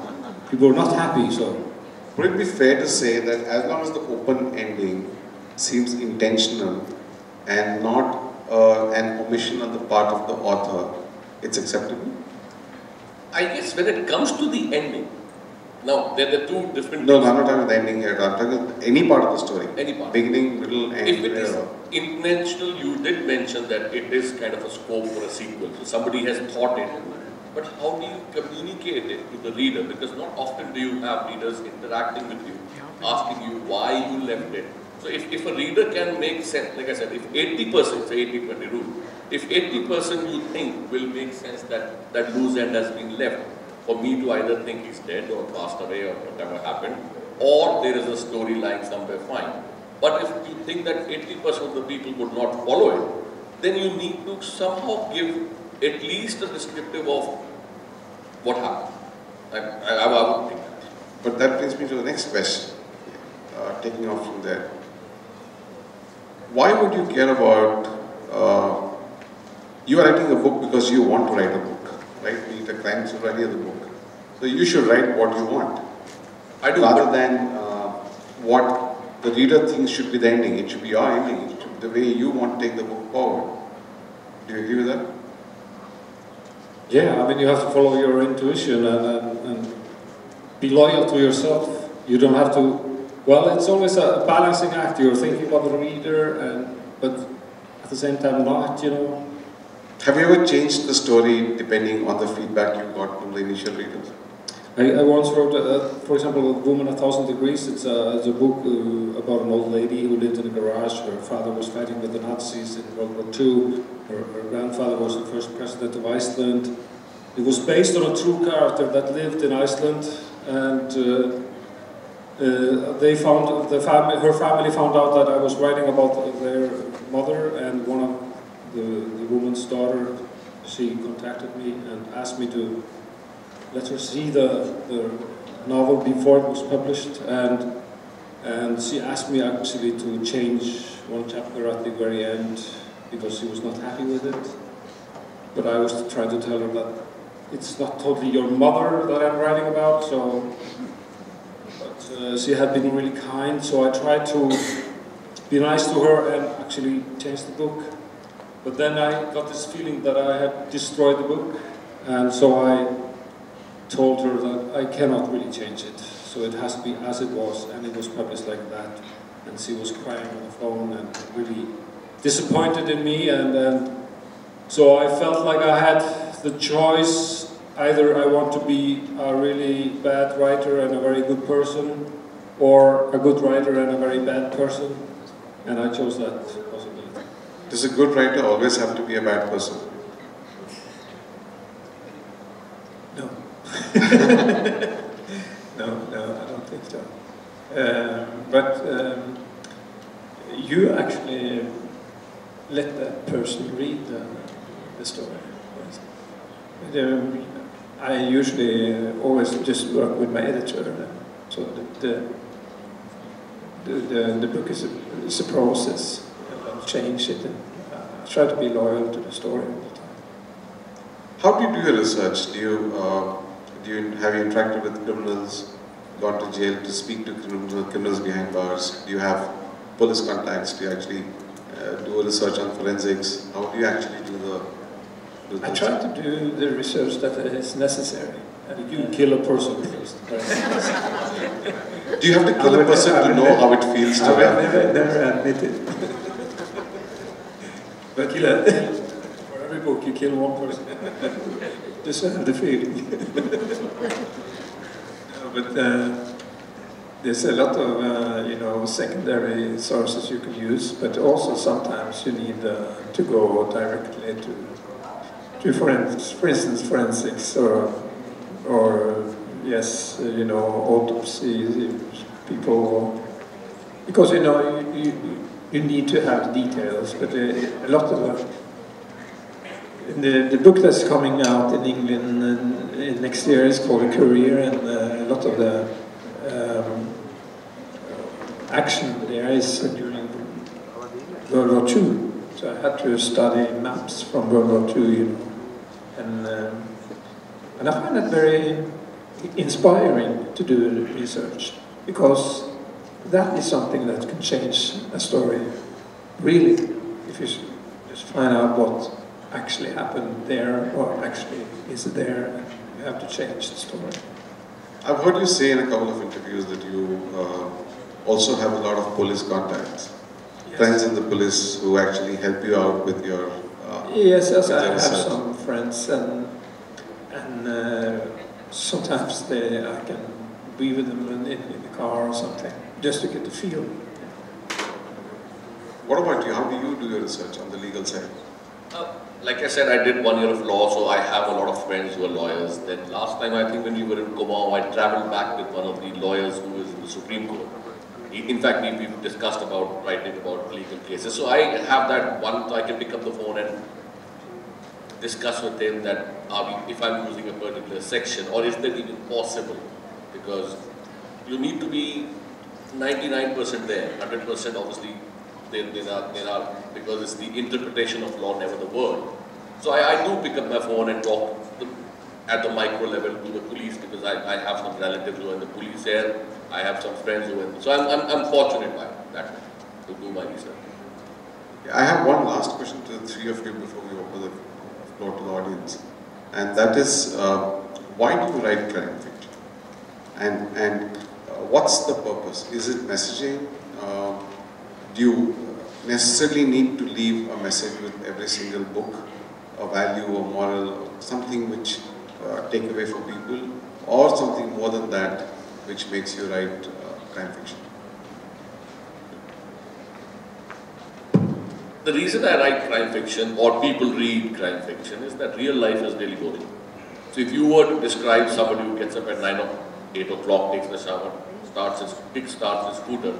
E: People were not happy, so.
B: Would it be fair to say that as long as the open ending seems intentional and not an omission on the part of the author, it's acceptable?
D: I guess when it comes to the ending, now there are two different...
B: No, I'm not talking about the ending here, I'm talking about any part of the story.
D: Any part.
B: Beginning, middle, end.
D: If it is intentional, you did mention that it is kind of a scope for a sequel, so somebody has thought it. But how do you communicate it to the reader? Because not often do you have readers interacting with you, asking you why you left it. So if a reader can make sense, like I said, if 80%, say 80-20 rule, if 80% you think will make sense that that loose end has been left, for me to either think he's dead or passed away or whatever happened, or there is a storyline somewhere, fine. But if you think that 80% of the people would not follow it, then you need to somehow give at least a descriptive of what happened. I would think that.
B: But that brings me to the next question, taking off from there. Why would you care about, you are writing a book because you want to write a book, right? Be it a crime story or the book. So you should write what you want.
D: I do.
B: Rather than what the reader thinks should be the ending. It should be your ending. It should be the way you want to take the book forward. Do you agree with that?
E: Yeah, I mean, you have to follow your intuition and be loyal to yourself. You don't have to, well, it's always a balancing act. You're thinking about the reader, but at the same time not, you know.
B: Have you ever changed the story depending on the feedback you got from the initial readers?
E: I once wrote, for example, A Woman 1,000 Degrees. It's a book about an old lady who lived in a garage. Her father was fighting with the Nazis in World War II. Her grandfather was the first president of Iceland. It was based on a true character that lived in Iceland, and her family found out that I was writing about their mother, and one of the woman's daughter, she contacted me and asked me to let her see the novel before it was published, and she asked me actually to change one chapter at the very end because she was not happy with it. But I was trying to tell her that it's not totally your mother that I'm writing about, so. But she had been really kind, so I tried to be nice to her and actually change the book. But then I got this feeling that I had destroyed the book, and so I told her that I cannot really change it, so it has to be as it was, and it was published like that. And she was crying on the phone and really disappointed in me, and so I felt like I had the choice: either I want to be a really bad writer and a very good person, or a good writer and a very bad person, and I chose that possibility.
B: Does a good writer always have to be a bad person?
C: No. no, I don't think so. But you actually let that person read the story. Yes. I usually always just work with my editor, so the book is a process. I'll change it, and I try to be loyal to the story all the time.
B: How do you do your research? Have you interacted with criminals, gone to jail to speak to criminals behind bars? Do you have police contacts? Do you actually do a research on forensics? How do you actually do the
C: I try to do the research that is necessary. And
E: you kill a person first.
B: Do you have to kill a person to know how it feels to
C: write? Never admit it. But
E: for every book you kill one person.
C: Just have the feeling. But there's a lot of secondary sources you can use, but also sometimes you need to go directly to for instance forensics or yes, autopsy people, because you need to have details, but a lot of the book that's coming out in England next year is called A Career, and a lot of the action there is during World War II. So I had to study maps from World War II, and I find it very inspiring to do research, because that is something that can change a story, really, if you just find out what actually happened there, or actually is there, you have to change the story.
B: I've heard you say in a couple of interviews that you also have a lot of police contacts. Yes. Friends in the police who actually help you out with your
C: yes, I have some friends, and sometimes I can be with them in the car or something, just to get the feel.
B: What about you? How do you do your research on the legal side?
D: Like I said, I did 1 year of law, so I have a lot of friends who are lawyers. Then last time, I think when we were in Kumaon, I travelled back with one of the lawyers who is in the Supreme Court. In fact, we've discussed about writing about legal cases. So I have that one, so I can pick up the phone and discuss with him that if I'm using a particular section, or is that even possible? Because you need to be 99% there, 100% obviously there are, because it's the interpretation of law, never the word. So I do pick up my phone and talk at the micro level to the police, because I have some relatives who are in the police here. I have some friends who are, so I'm fortunate by that to do my research.
B: I have one last question to the three of you before we open the floor to the audience, and that is, why do you write crime fiction? And what's the purpose? Is it messaging? Do you necessarily need to leave a message with every single book, a value, a moral, or something which take away for people, or something more than that which makes you write crime fiction?
D: The reason I write crime fiction, or people read crime fiction, is that real life is really boring. So if you were to describe somebody who gets up at 9 or 8 o'clock, takes the shower, starts his scooter,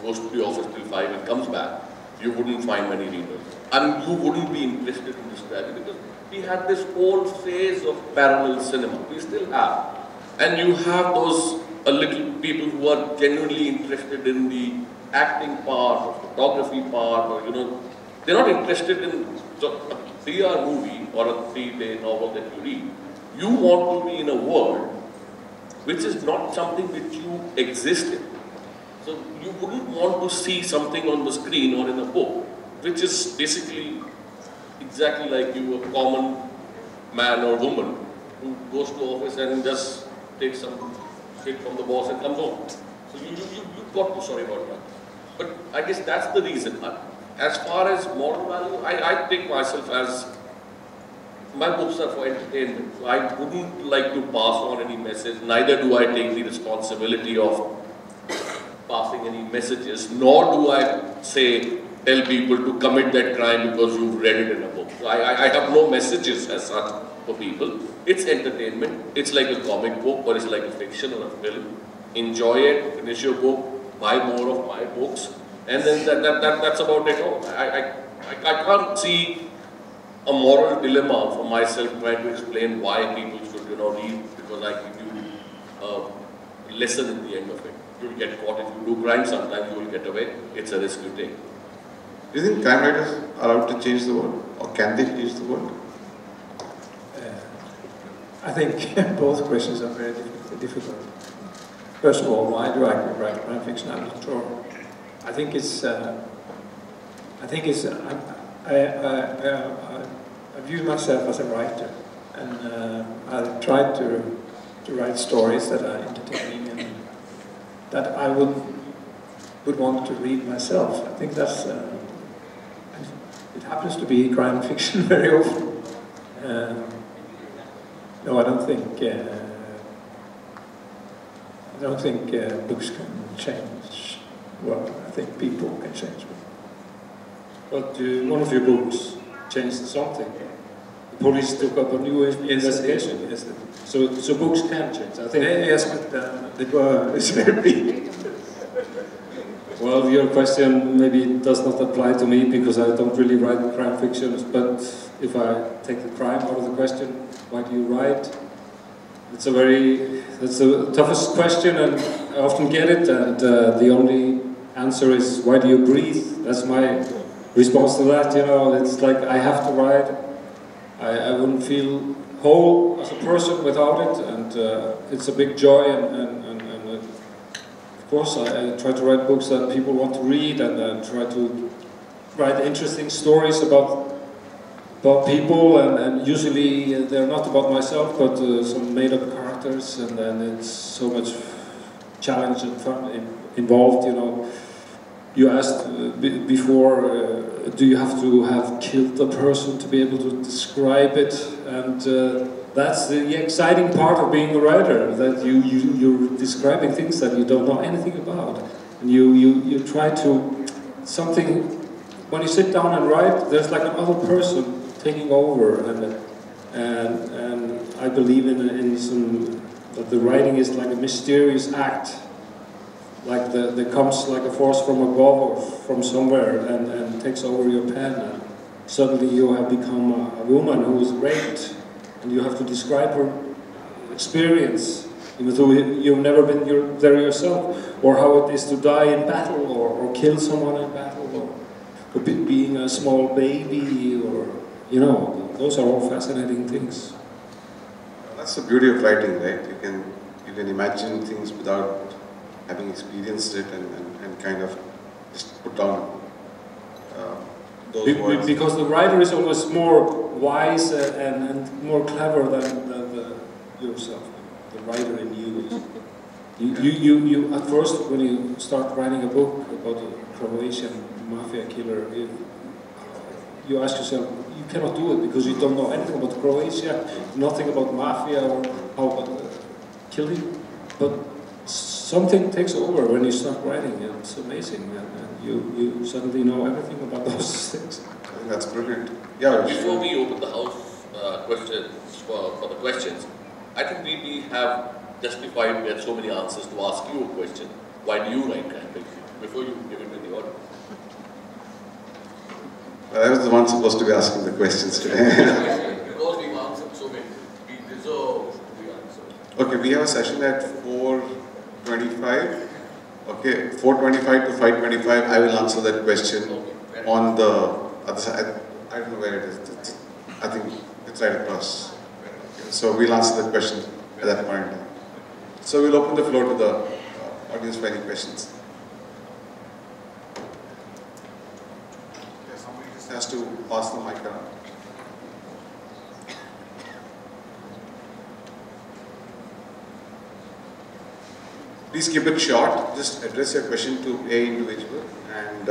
D: goes to the office till 5 and comes back, you wouldn't find many readers. And you wouldn't be interested in describing, because we had this whole phase of parallel cinema. We still have. And you have those little people who are genuinely interested in the acting part, or photography part, or they're not interested in a 3-hour movie or a 3-day novel that you read. You want to be in a world which is not something which you exist in. So you wouldn't want to see something on the screen or in a book which is basically exactly like you, a common man or woman who goes to office and just takes some shit from the boss and comes home. So you've got to sorry about that. But I guess that's the reason. As far as moral value, I take myself as, my books are for entertainment. So I wouldn't like to pass on any message, neither do I take the responsibility of passing any messages, nor do I say tell people to commit that crime because you've read it in a book. So I have no messages as such for people. It's entertainment. It's like a comic book or it's like a fiction or a film. Enjoy it, finish your book, buy more of my books, and then that's about it all. I can't see a moral dilemma for myself trying to explain why people should, read, because I give you a lesson at the end of it. You'll get caught if you do crime, sometimes you will get away. It's a risk you take.
B: Do you think crime writers are out to change the world, or can they change the world?
C: I think both questions are very difficult. First of all, why do I write crime fiction? I'm not sure. I think it's. I view myself as a writer, and I try to write stories that are entertaining and that I would want to read myself. I think that's. It happens to be crime fiction very often. No, I don't think. I don't think books can change. Well, I think people can change.
E: But one of your books changed something. The police took up a new investigation.
C: Yes,
E: so books can change. I think.
C: Yes, but it's very big.
E: Well, your question maybe does not apply to me because I don't really write crime fictions. But if I take the crime out of the question, why do you write? That's the toughest question, and I often get it. And the only answer is, why do you breathe? That's my response to that. It's like I have to write. I wouldn't feel whole as a person without it, and it's a big joy. And of course, I try to write books that people want to read, and try to write interesting stories about people, and usually they're not about myself, but some made-up characters, and then it's so much challenge and fun involved. You asked before, do you have to have killed a person to be able to describe it? And that's the exciting part of being a writer, that you're describing things that you don't know anything about. And you try to, something, when you sit down and write, there's like another person taking over, and I believe in some, that the writing is like a mysterious act, like that comes like a force from above or from somewhere and takes over your pen, and suddenly you have become a woman who was raped, and you have to describe her experience, even though you've never been there yourself, or how it is to die in battle, or kill someone in battle, or being a small baby, or those are all fascinating things.
B: That's the beauty of writing, right? You can imagine things without having experienced it, and kind of just put down those words.
E: Because the writer is always more wise and more clever than yourself. The writer in you is. You at first, when you start writing a book about a Croatian mafia killer, you ask yourself, you cannot do it because you don't know anything about Croatia, nothing about mafia or how about killing. But something takes over when you start writing, and it's amazing, and you suddenly know everything about those things.
B: I think that's brilliant. Yeah.
D: Before we open the house questions for the questions, I think we have justified, we had so many answers to ask you a question. Why do you write crime fiction? Before you give it to the audience.
B: I was the one supposed to be asking the questions today.
D: Because we've answered so many, we deserve to be answered.
B: Okay, we have a session at 4:25. Okay, 4:25 to 5:25. I will answer that question on the other side. I don't know where it is. I think it's right across. Okay, so we'll answer that question at that point. So we'll open the floor to the audience for any questions. Somebody just has to pass the mic around. Please keep it short. Just address your question to a individual. And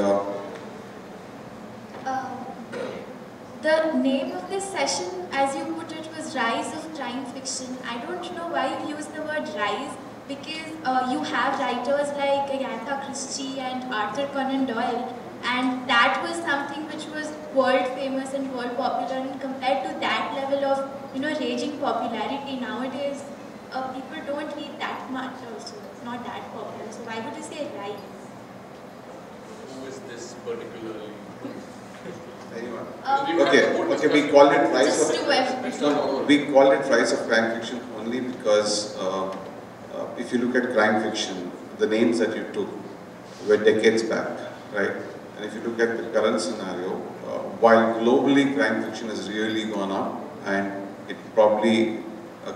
F: the name of this session, as you put it, was Rise of Crime Fiction. I don't know why you used the word rise, because you have writers like Agatha Christie and Arthur Conan Doyle, And that was something which was world famous and world popular, and compared to that level of, raging popularity nowadays, people don't read that much also. It's not that popular. So why would you say rise?
D: Who is this particularly?
B: Anyone?
F: Okay,
B: we call it rise
F: just
B: of...
F: to everybody.
B: No, we call it rise of crime fiction only because if you look at crime fiction, the names that you took were decades back, right? And if you look at the current scenario, while globally crime fiction has really gone up and it probably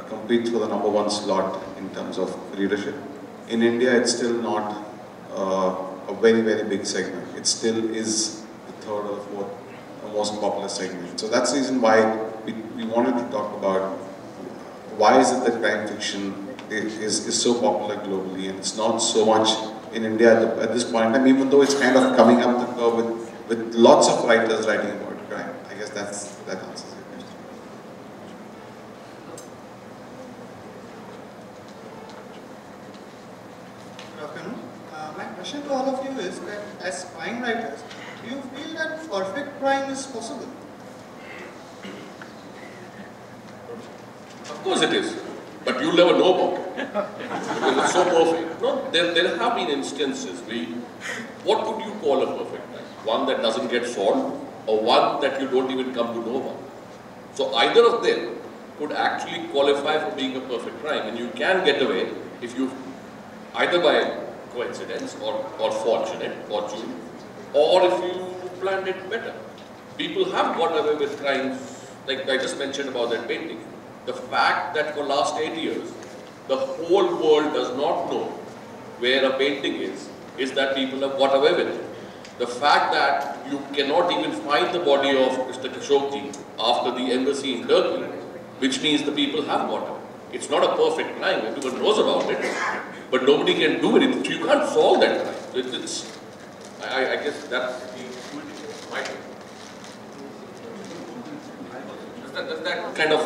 B: competes for the #1 slot in terms of readership, in India it's still not a very, very big segment. It still is the third or the fourth most popular segment. So that's the reason why we wanted to talk about why is it that crime fiction is so popular globally and it's not so much in India at this point in time, even though it's kind of coming up the curve with lots of writers writing about crime. I guess that answers your question.
G: Good afternoon. My question to all of you is that as crime writers, do you feel that perfect crime is possible?
D: Of course it is, but you'll never know about it because it's so perfect. No, there have been instances what would you call a perfect crime? One that doesn't get solved or one that you don't even come to know about? So either of them could actually qualify for being a perfect crime, and you can get away if you, either by coincidence or fortune, or if you planned it better. People have got away with crimes, like I just mentioned about that painting. The fact that for last 8 years, the whole world does not know where a painting is that people have got away with it. The fact that you cannot even find the body of Mr. Khashoggi after the embassy in Turkey, which means the people have got it. It's not a perfect crime, everyone knows about it, but nobody can do it. You can't solve that crime. I guess that's my thing. Does that kind of...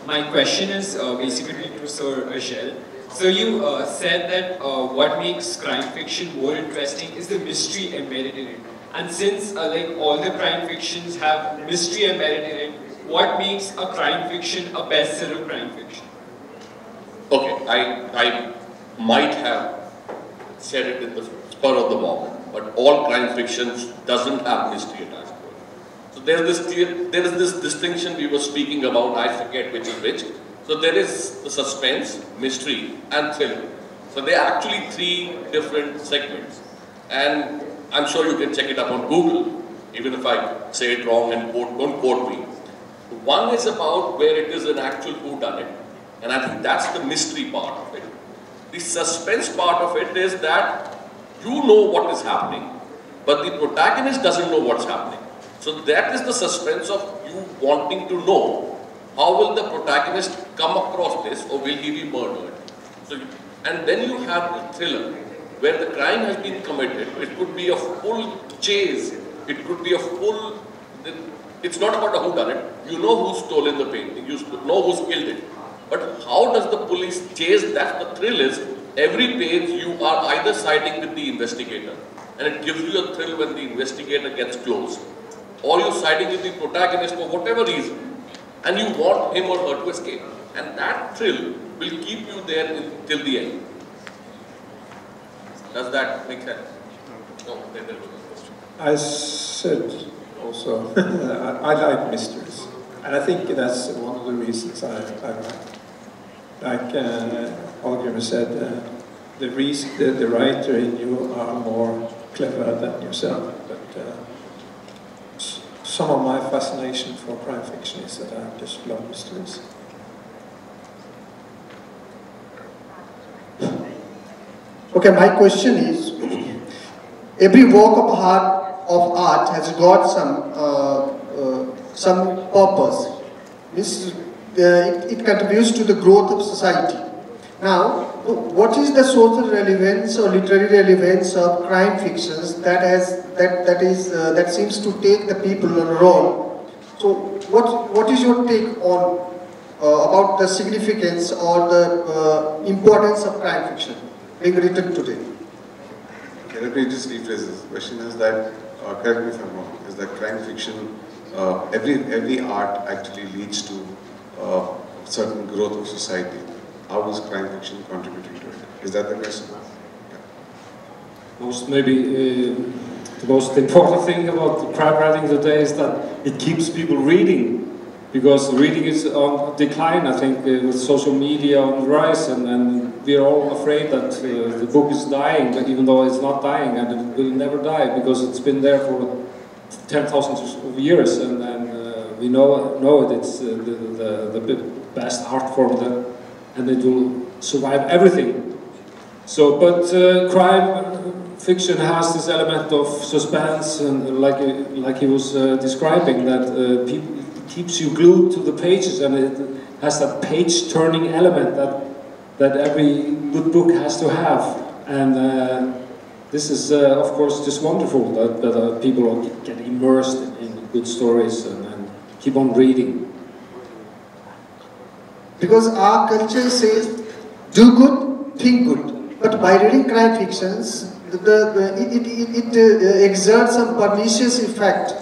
H: My question is basically to Sir Kjell. So you said that what makes crime fiction more interesting is the mystery embedded in it. And since like all the crime fictions have mystery embedded in it, what makes a crime fiction a bestseller crime fiction?
D: Okay, I might have said it in the spur of the moment, but all crime fictions doesn't have mystery attached to it. So there is this distinction we were speaking about, I forget which is which. So there is the suspense, mystery and thriller. So there are actually 3 different segments. And I'm sure you can check it up on Google, even if I say it wrong and don't quote me. One is about where it is an actual whodunit, and I think that's the mystery part of it. The suspense part of it is that you know what is happening, but the protagonist doesn't know what's happening. So that is the suspense of you wanting to know how will the protagonist come across this, or will he be murdered. So, and then you have the thriller, where the crime has been committed. It could be a full chase, it could be a full... It's not about a whodunit. You know who's stolen the painting, you know who's killed it. But how does the police chase that? The thrill is, every page you are either siding with the investigator, and it gives you a thrill when the investigator gets close, or you're siding with the protagonist for whatever reason, and you want him or her to escape. And that thrill will keep you there till the end. Does that make sense? No, then there was a question.
C: I said also, I like mysteries. And I think that's one of the reasons I write. Like Hallgrimur said, the writer in you are more clever than yourself. But some of my fascination for crime fiction is that I just love mysteries.
I: Okay, my question is, every work of art has got some purpose. It contributes to the growth of society. Now, what is the social relevance or literary relevance of crime fictions that seems to take the people on a roll? So, what is your take on about the significance or the importance of crime fiction being written today.
B: Okay, let me just rephrase this. The question is that, correct me if I'm wrong, is that crime fiction, every art actually leads to certain growth of society. How is crime fiction contributing to it? Is that the question?
E: The most important thing about crime writing today is that it keeps people reading, because reading is on decline, I think, with social media on the rise, and we are all afraid that the book is dying, but even though it's not dying, and it will never die, because it's been there for 10,000 of years, and we know it, it's the best art form, and it will survive everything. So, but crime fiction has this element of suspense, and like he was describing, that keeps you glued to the pages, and it has that page-turning element that every good book has to have. And this is, of course, just wonderful that people get immersed in good stories and keep on reading.
I: Because our culture says, do good, think good. But by reading crime fictions, it exerts some pernicious effect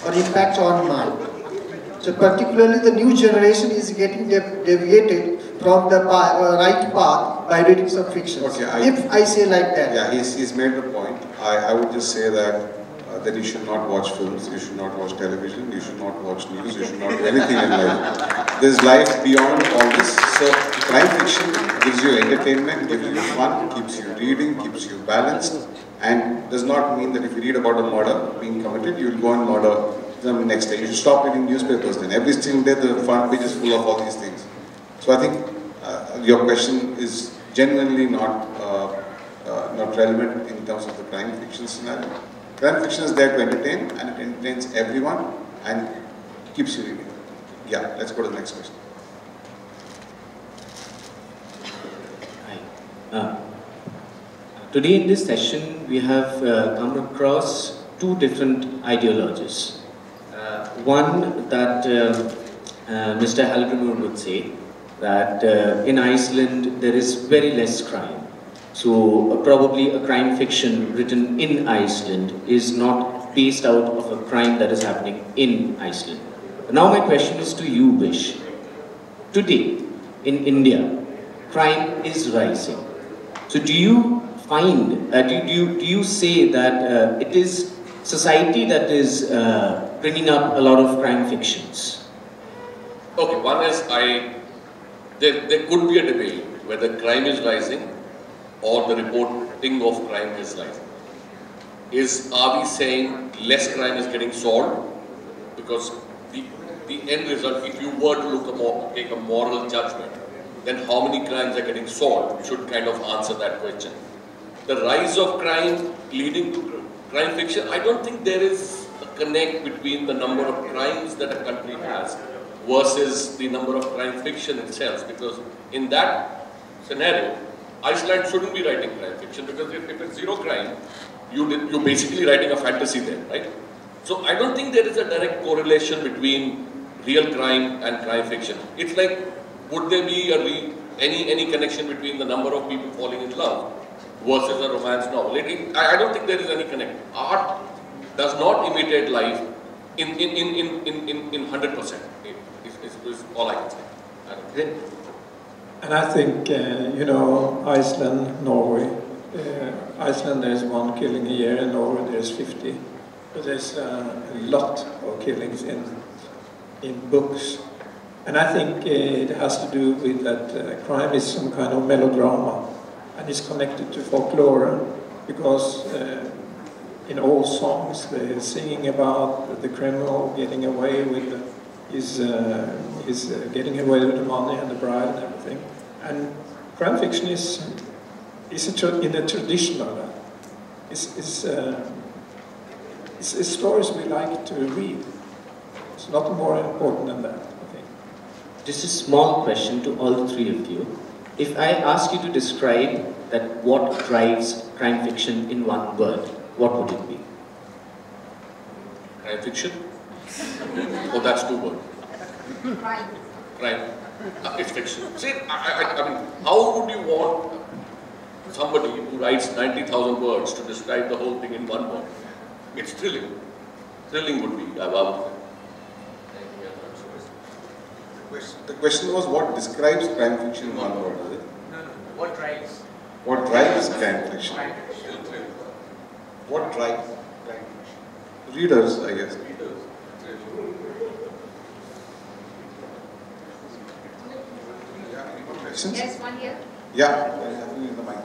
I: or impact on mind. So particularly the new generation is getting deviated from the right path by reading some fiction. Okay, if I say like that.
B: Yeah, he's made the point. I would just say that you should not watch films, you should not watch television, you should not watch news, you should not do anything in life. There's life beyond all this. So crime fiction gives you entertainment, gives you fun, keeps you reading, keeps you balanced, and does not mean that if you read about a murder being committed, you'll go and murder them next day. You should stop reading newspapers then. Every single day the front page is full of all these things. So I think your question is genuinely not relevant in terms of the crime fiction scenario. Crime fiction is there to entertain, and it entertains everyone and keeps you reading. Yeah, let's go to the next question.
J: Hi. Today in this session we have come across two different ideologies. One that Mr. Hallgrimur would say that in Iceland there is very less crime. So probably a crime fiction written in Iceland is not based out of a crime that is happening in Iceland. Now my question is to you, Vish. Today in India, crime is rising. So do you find, do you say that it is society that is bringing up a lot of crime fictions?
D: Okay, one is there could be a debate whether crime is rising or the reporting of crime is rising. Are we saying less crime is getting solved? Because the end result, if you were to take a moral judgment, then how many crimes are getting solved should kind of answer that question. The rise of crime leading to crime fiction, I don't think there is a connect between the number of crimes that a country has versus the number of crime fiction itself, because in that scenario, Iceland shouldn't be writing crime fiction, because if it's zero crime, you're basically writing a fantasy there, right? So I don't think there is a direct correlation between real crime and crime fiction. It's like, would there be any connection between the number of people falling in love versus a romance novel? I don't think there is any connect. Art does not imitate life in 100%. Is all I can say.
C: And I think, you know, Iceland, Norway. Iceland there's 1 killing a year, in Norway there's 50. But there's a lot of killings in books. And I think it has to do with that crime is some kind of melodrama, and it's connected to folklore, because in all songs they're singing about the criminal getting away with his getting away with the money and the bride and everything. And crime fiction is in the tradition of that. It's stories we like to read. It's not more important than that, I think.
J: Just a small question to all the three of you. If I ask you to describe that what drives crime fiction in one word, what would it be?
D: Crime fiction? Oh, that's 2 words. Crime. It's fiction. See, I mean, how would you want somebody who writes 90,000 words to describe the whole thing in one word? It's thrilling. Thrilling would be, I would say.
B: The question was what describes crime fiction in one word, is it?
H: No. What drives?
B: What drives crime fiction? What drives crime fiction? Readers, I guess. Yeah, any more questions?
K: There's one here.
B: Yeah, definitely in the mic.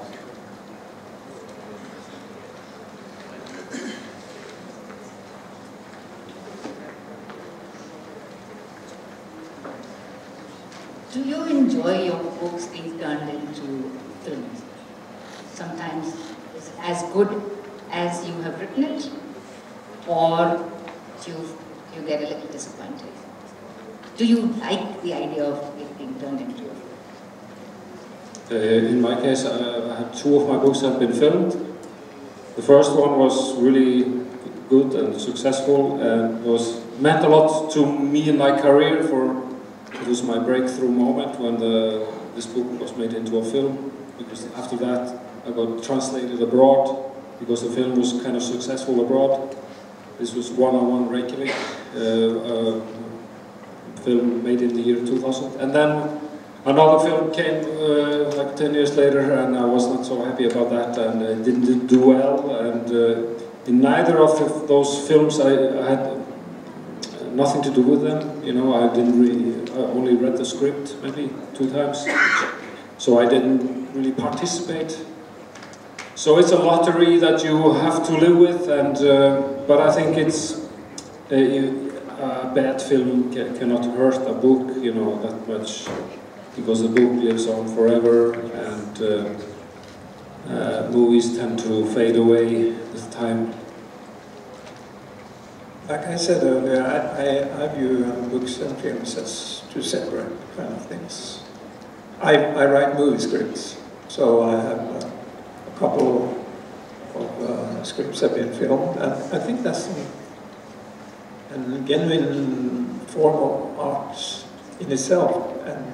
K: Do you enjoy your books being turned into films? Sometimes it's as good as you have written it, or you get a little disappointed? Do you like the idea of it being turned into a film?
E: In my case, I had 2 of my books have been filmed. The first one was really good and successful, and meant a lot to me in my career. It was my breakthrough moment when this book was made into a film, because after that I got translated abroad, because the film was kind of successful abroad. This was One-on-One Reykjavik, film made in the year 2000. And then another film came like 10 years later, and I was not so happy about that, and it didn't do well. And in neither of those films I had nothing to do with them. You know, I only read the script maybe 2 times, so I didn't really participate. So it's a lottery that you have to live with, and but I think it's a bad film cannot hurt a book, you know, that much, because the book lives on forever, and movies tend to fade away with time.
C: Like I said earlier, I view books and films as 2 separate kind of things. I write movie scripts, so I have a couple of scripts have been filmed, and I think that's a genuine form of art in itself. And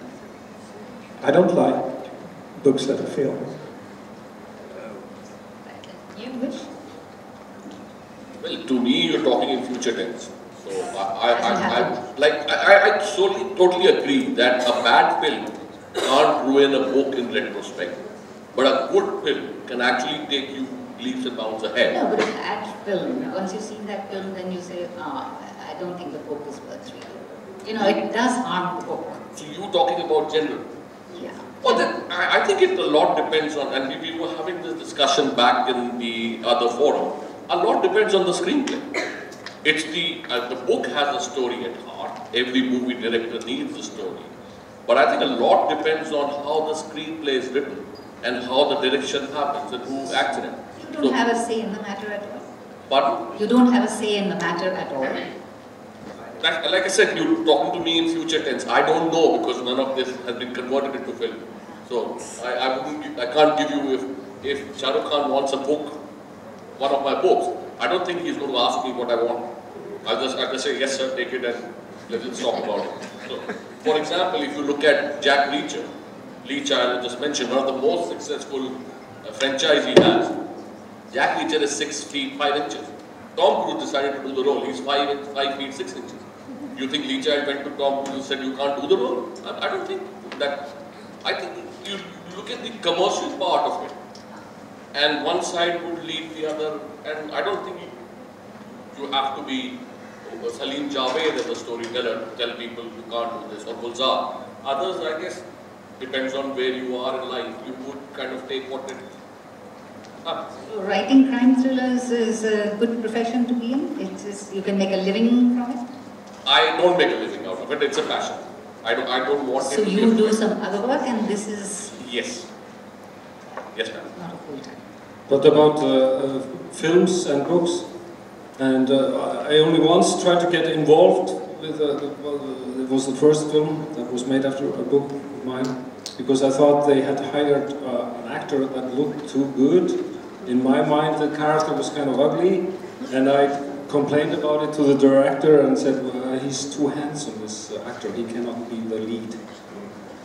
C: I don't like books that are filmed.
K: You wish?
D: Well, to me, you're talking in future tense. So I totally agree that a bad film can't ruin a book in retrospect, but a good film can actually take you leaps and bounds ahead.
K: No, but a bad film, once you've seen that film, then you say, I don't think the book is worth reading. You know, it does harm the book.
D: So you're talking about general.
K: Yeah.
D: Well, then, I think it a lot depends on, and we were having this discussion back in the other forum, a lot depends on the screenplay. It's the book has a story at heart. Every movie director needs a story. But I think a lot depends on how the screenplay is written and how the direction happens and who acts in it.
K: You don't have a say in the matter at all.
D: Pardon?
K: You don't have a say in the matter at all.
D: Like I said, you're talking to me in future tense. I don't know, because none of this has been converted into film. So I can't give you, if Shah Rukh Khan wants a book, one of my books, I don't think he's going to ask me what I want. I'll just say, yes sir, take it and let's talk about it. So, for example, if you look at Jack Reacher, Lee Child I just mentioned, one of the most successful franchise he has. Jack Reacher is 6 feet 5 inches. Tom Cruise decided to do the role. He's 5 feet 6 inches. Do you think Lee Child went to Tom Cruise and said you can't do the role? I don't think that. I think you look at the commercial part of it, and one side would lead the other, and I don't think you have to be Salim Javed as a storyteller to tell people you can't do this, or Gulzar. Others, I guess, depends on where you are in life. You would kind of take what it happens.
K: So writing crime thrillers is a good profession to be in? You can make a living from it?
D: I don't make a living out of it. It's a passion. I don't want it
K: So
D: to
K: you do some other work, and this is...
D: Yes. Yes, ma'am.
K: Not a full-time.
E: But about films and books, and I only once tried to get involved with, it was the first film that was made after a book of mine, because I thought they had hired an actor that looked too good. In my mind, the character was kind of ugly, and I complained about it to the director and said, well, he's too handsome, this actor, he cannot be the lead.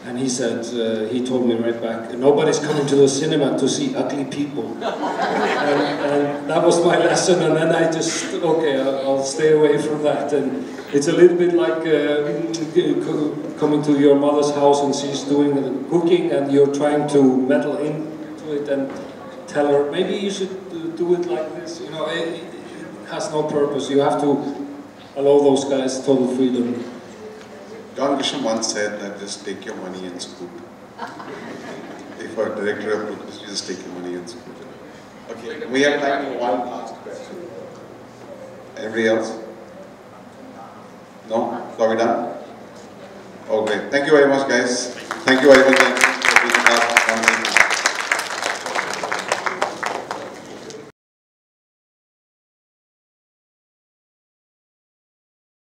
E: And he said, he told me right back, nobody's coming to the cinema to see ugly people. and that was my lesson, and then I just, okay, I'll stay away from that. And it's a little bit like coming to your mother's house and she's doing the cooking and you're trying to meddle into it and tell her, maybe you should do it like this. You know, it has no purpose. You have to allow those guys total freedom.
B: John Grisham once said that just take your money and scoot. If a director approaches you, just take your money and scoot. Okay, we have time for one last question. Anybody else? No? So are we done? Okay, thank you very much guys. Thank you very much.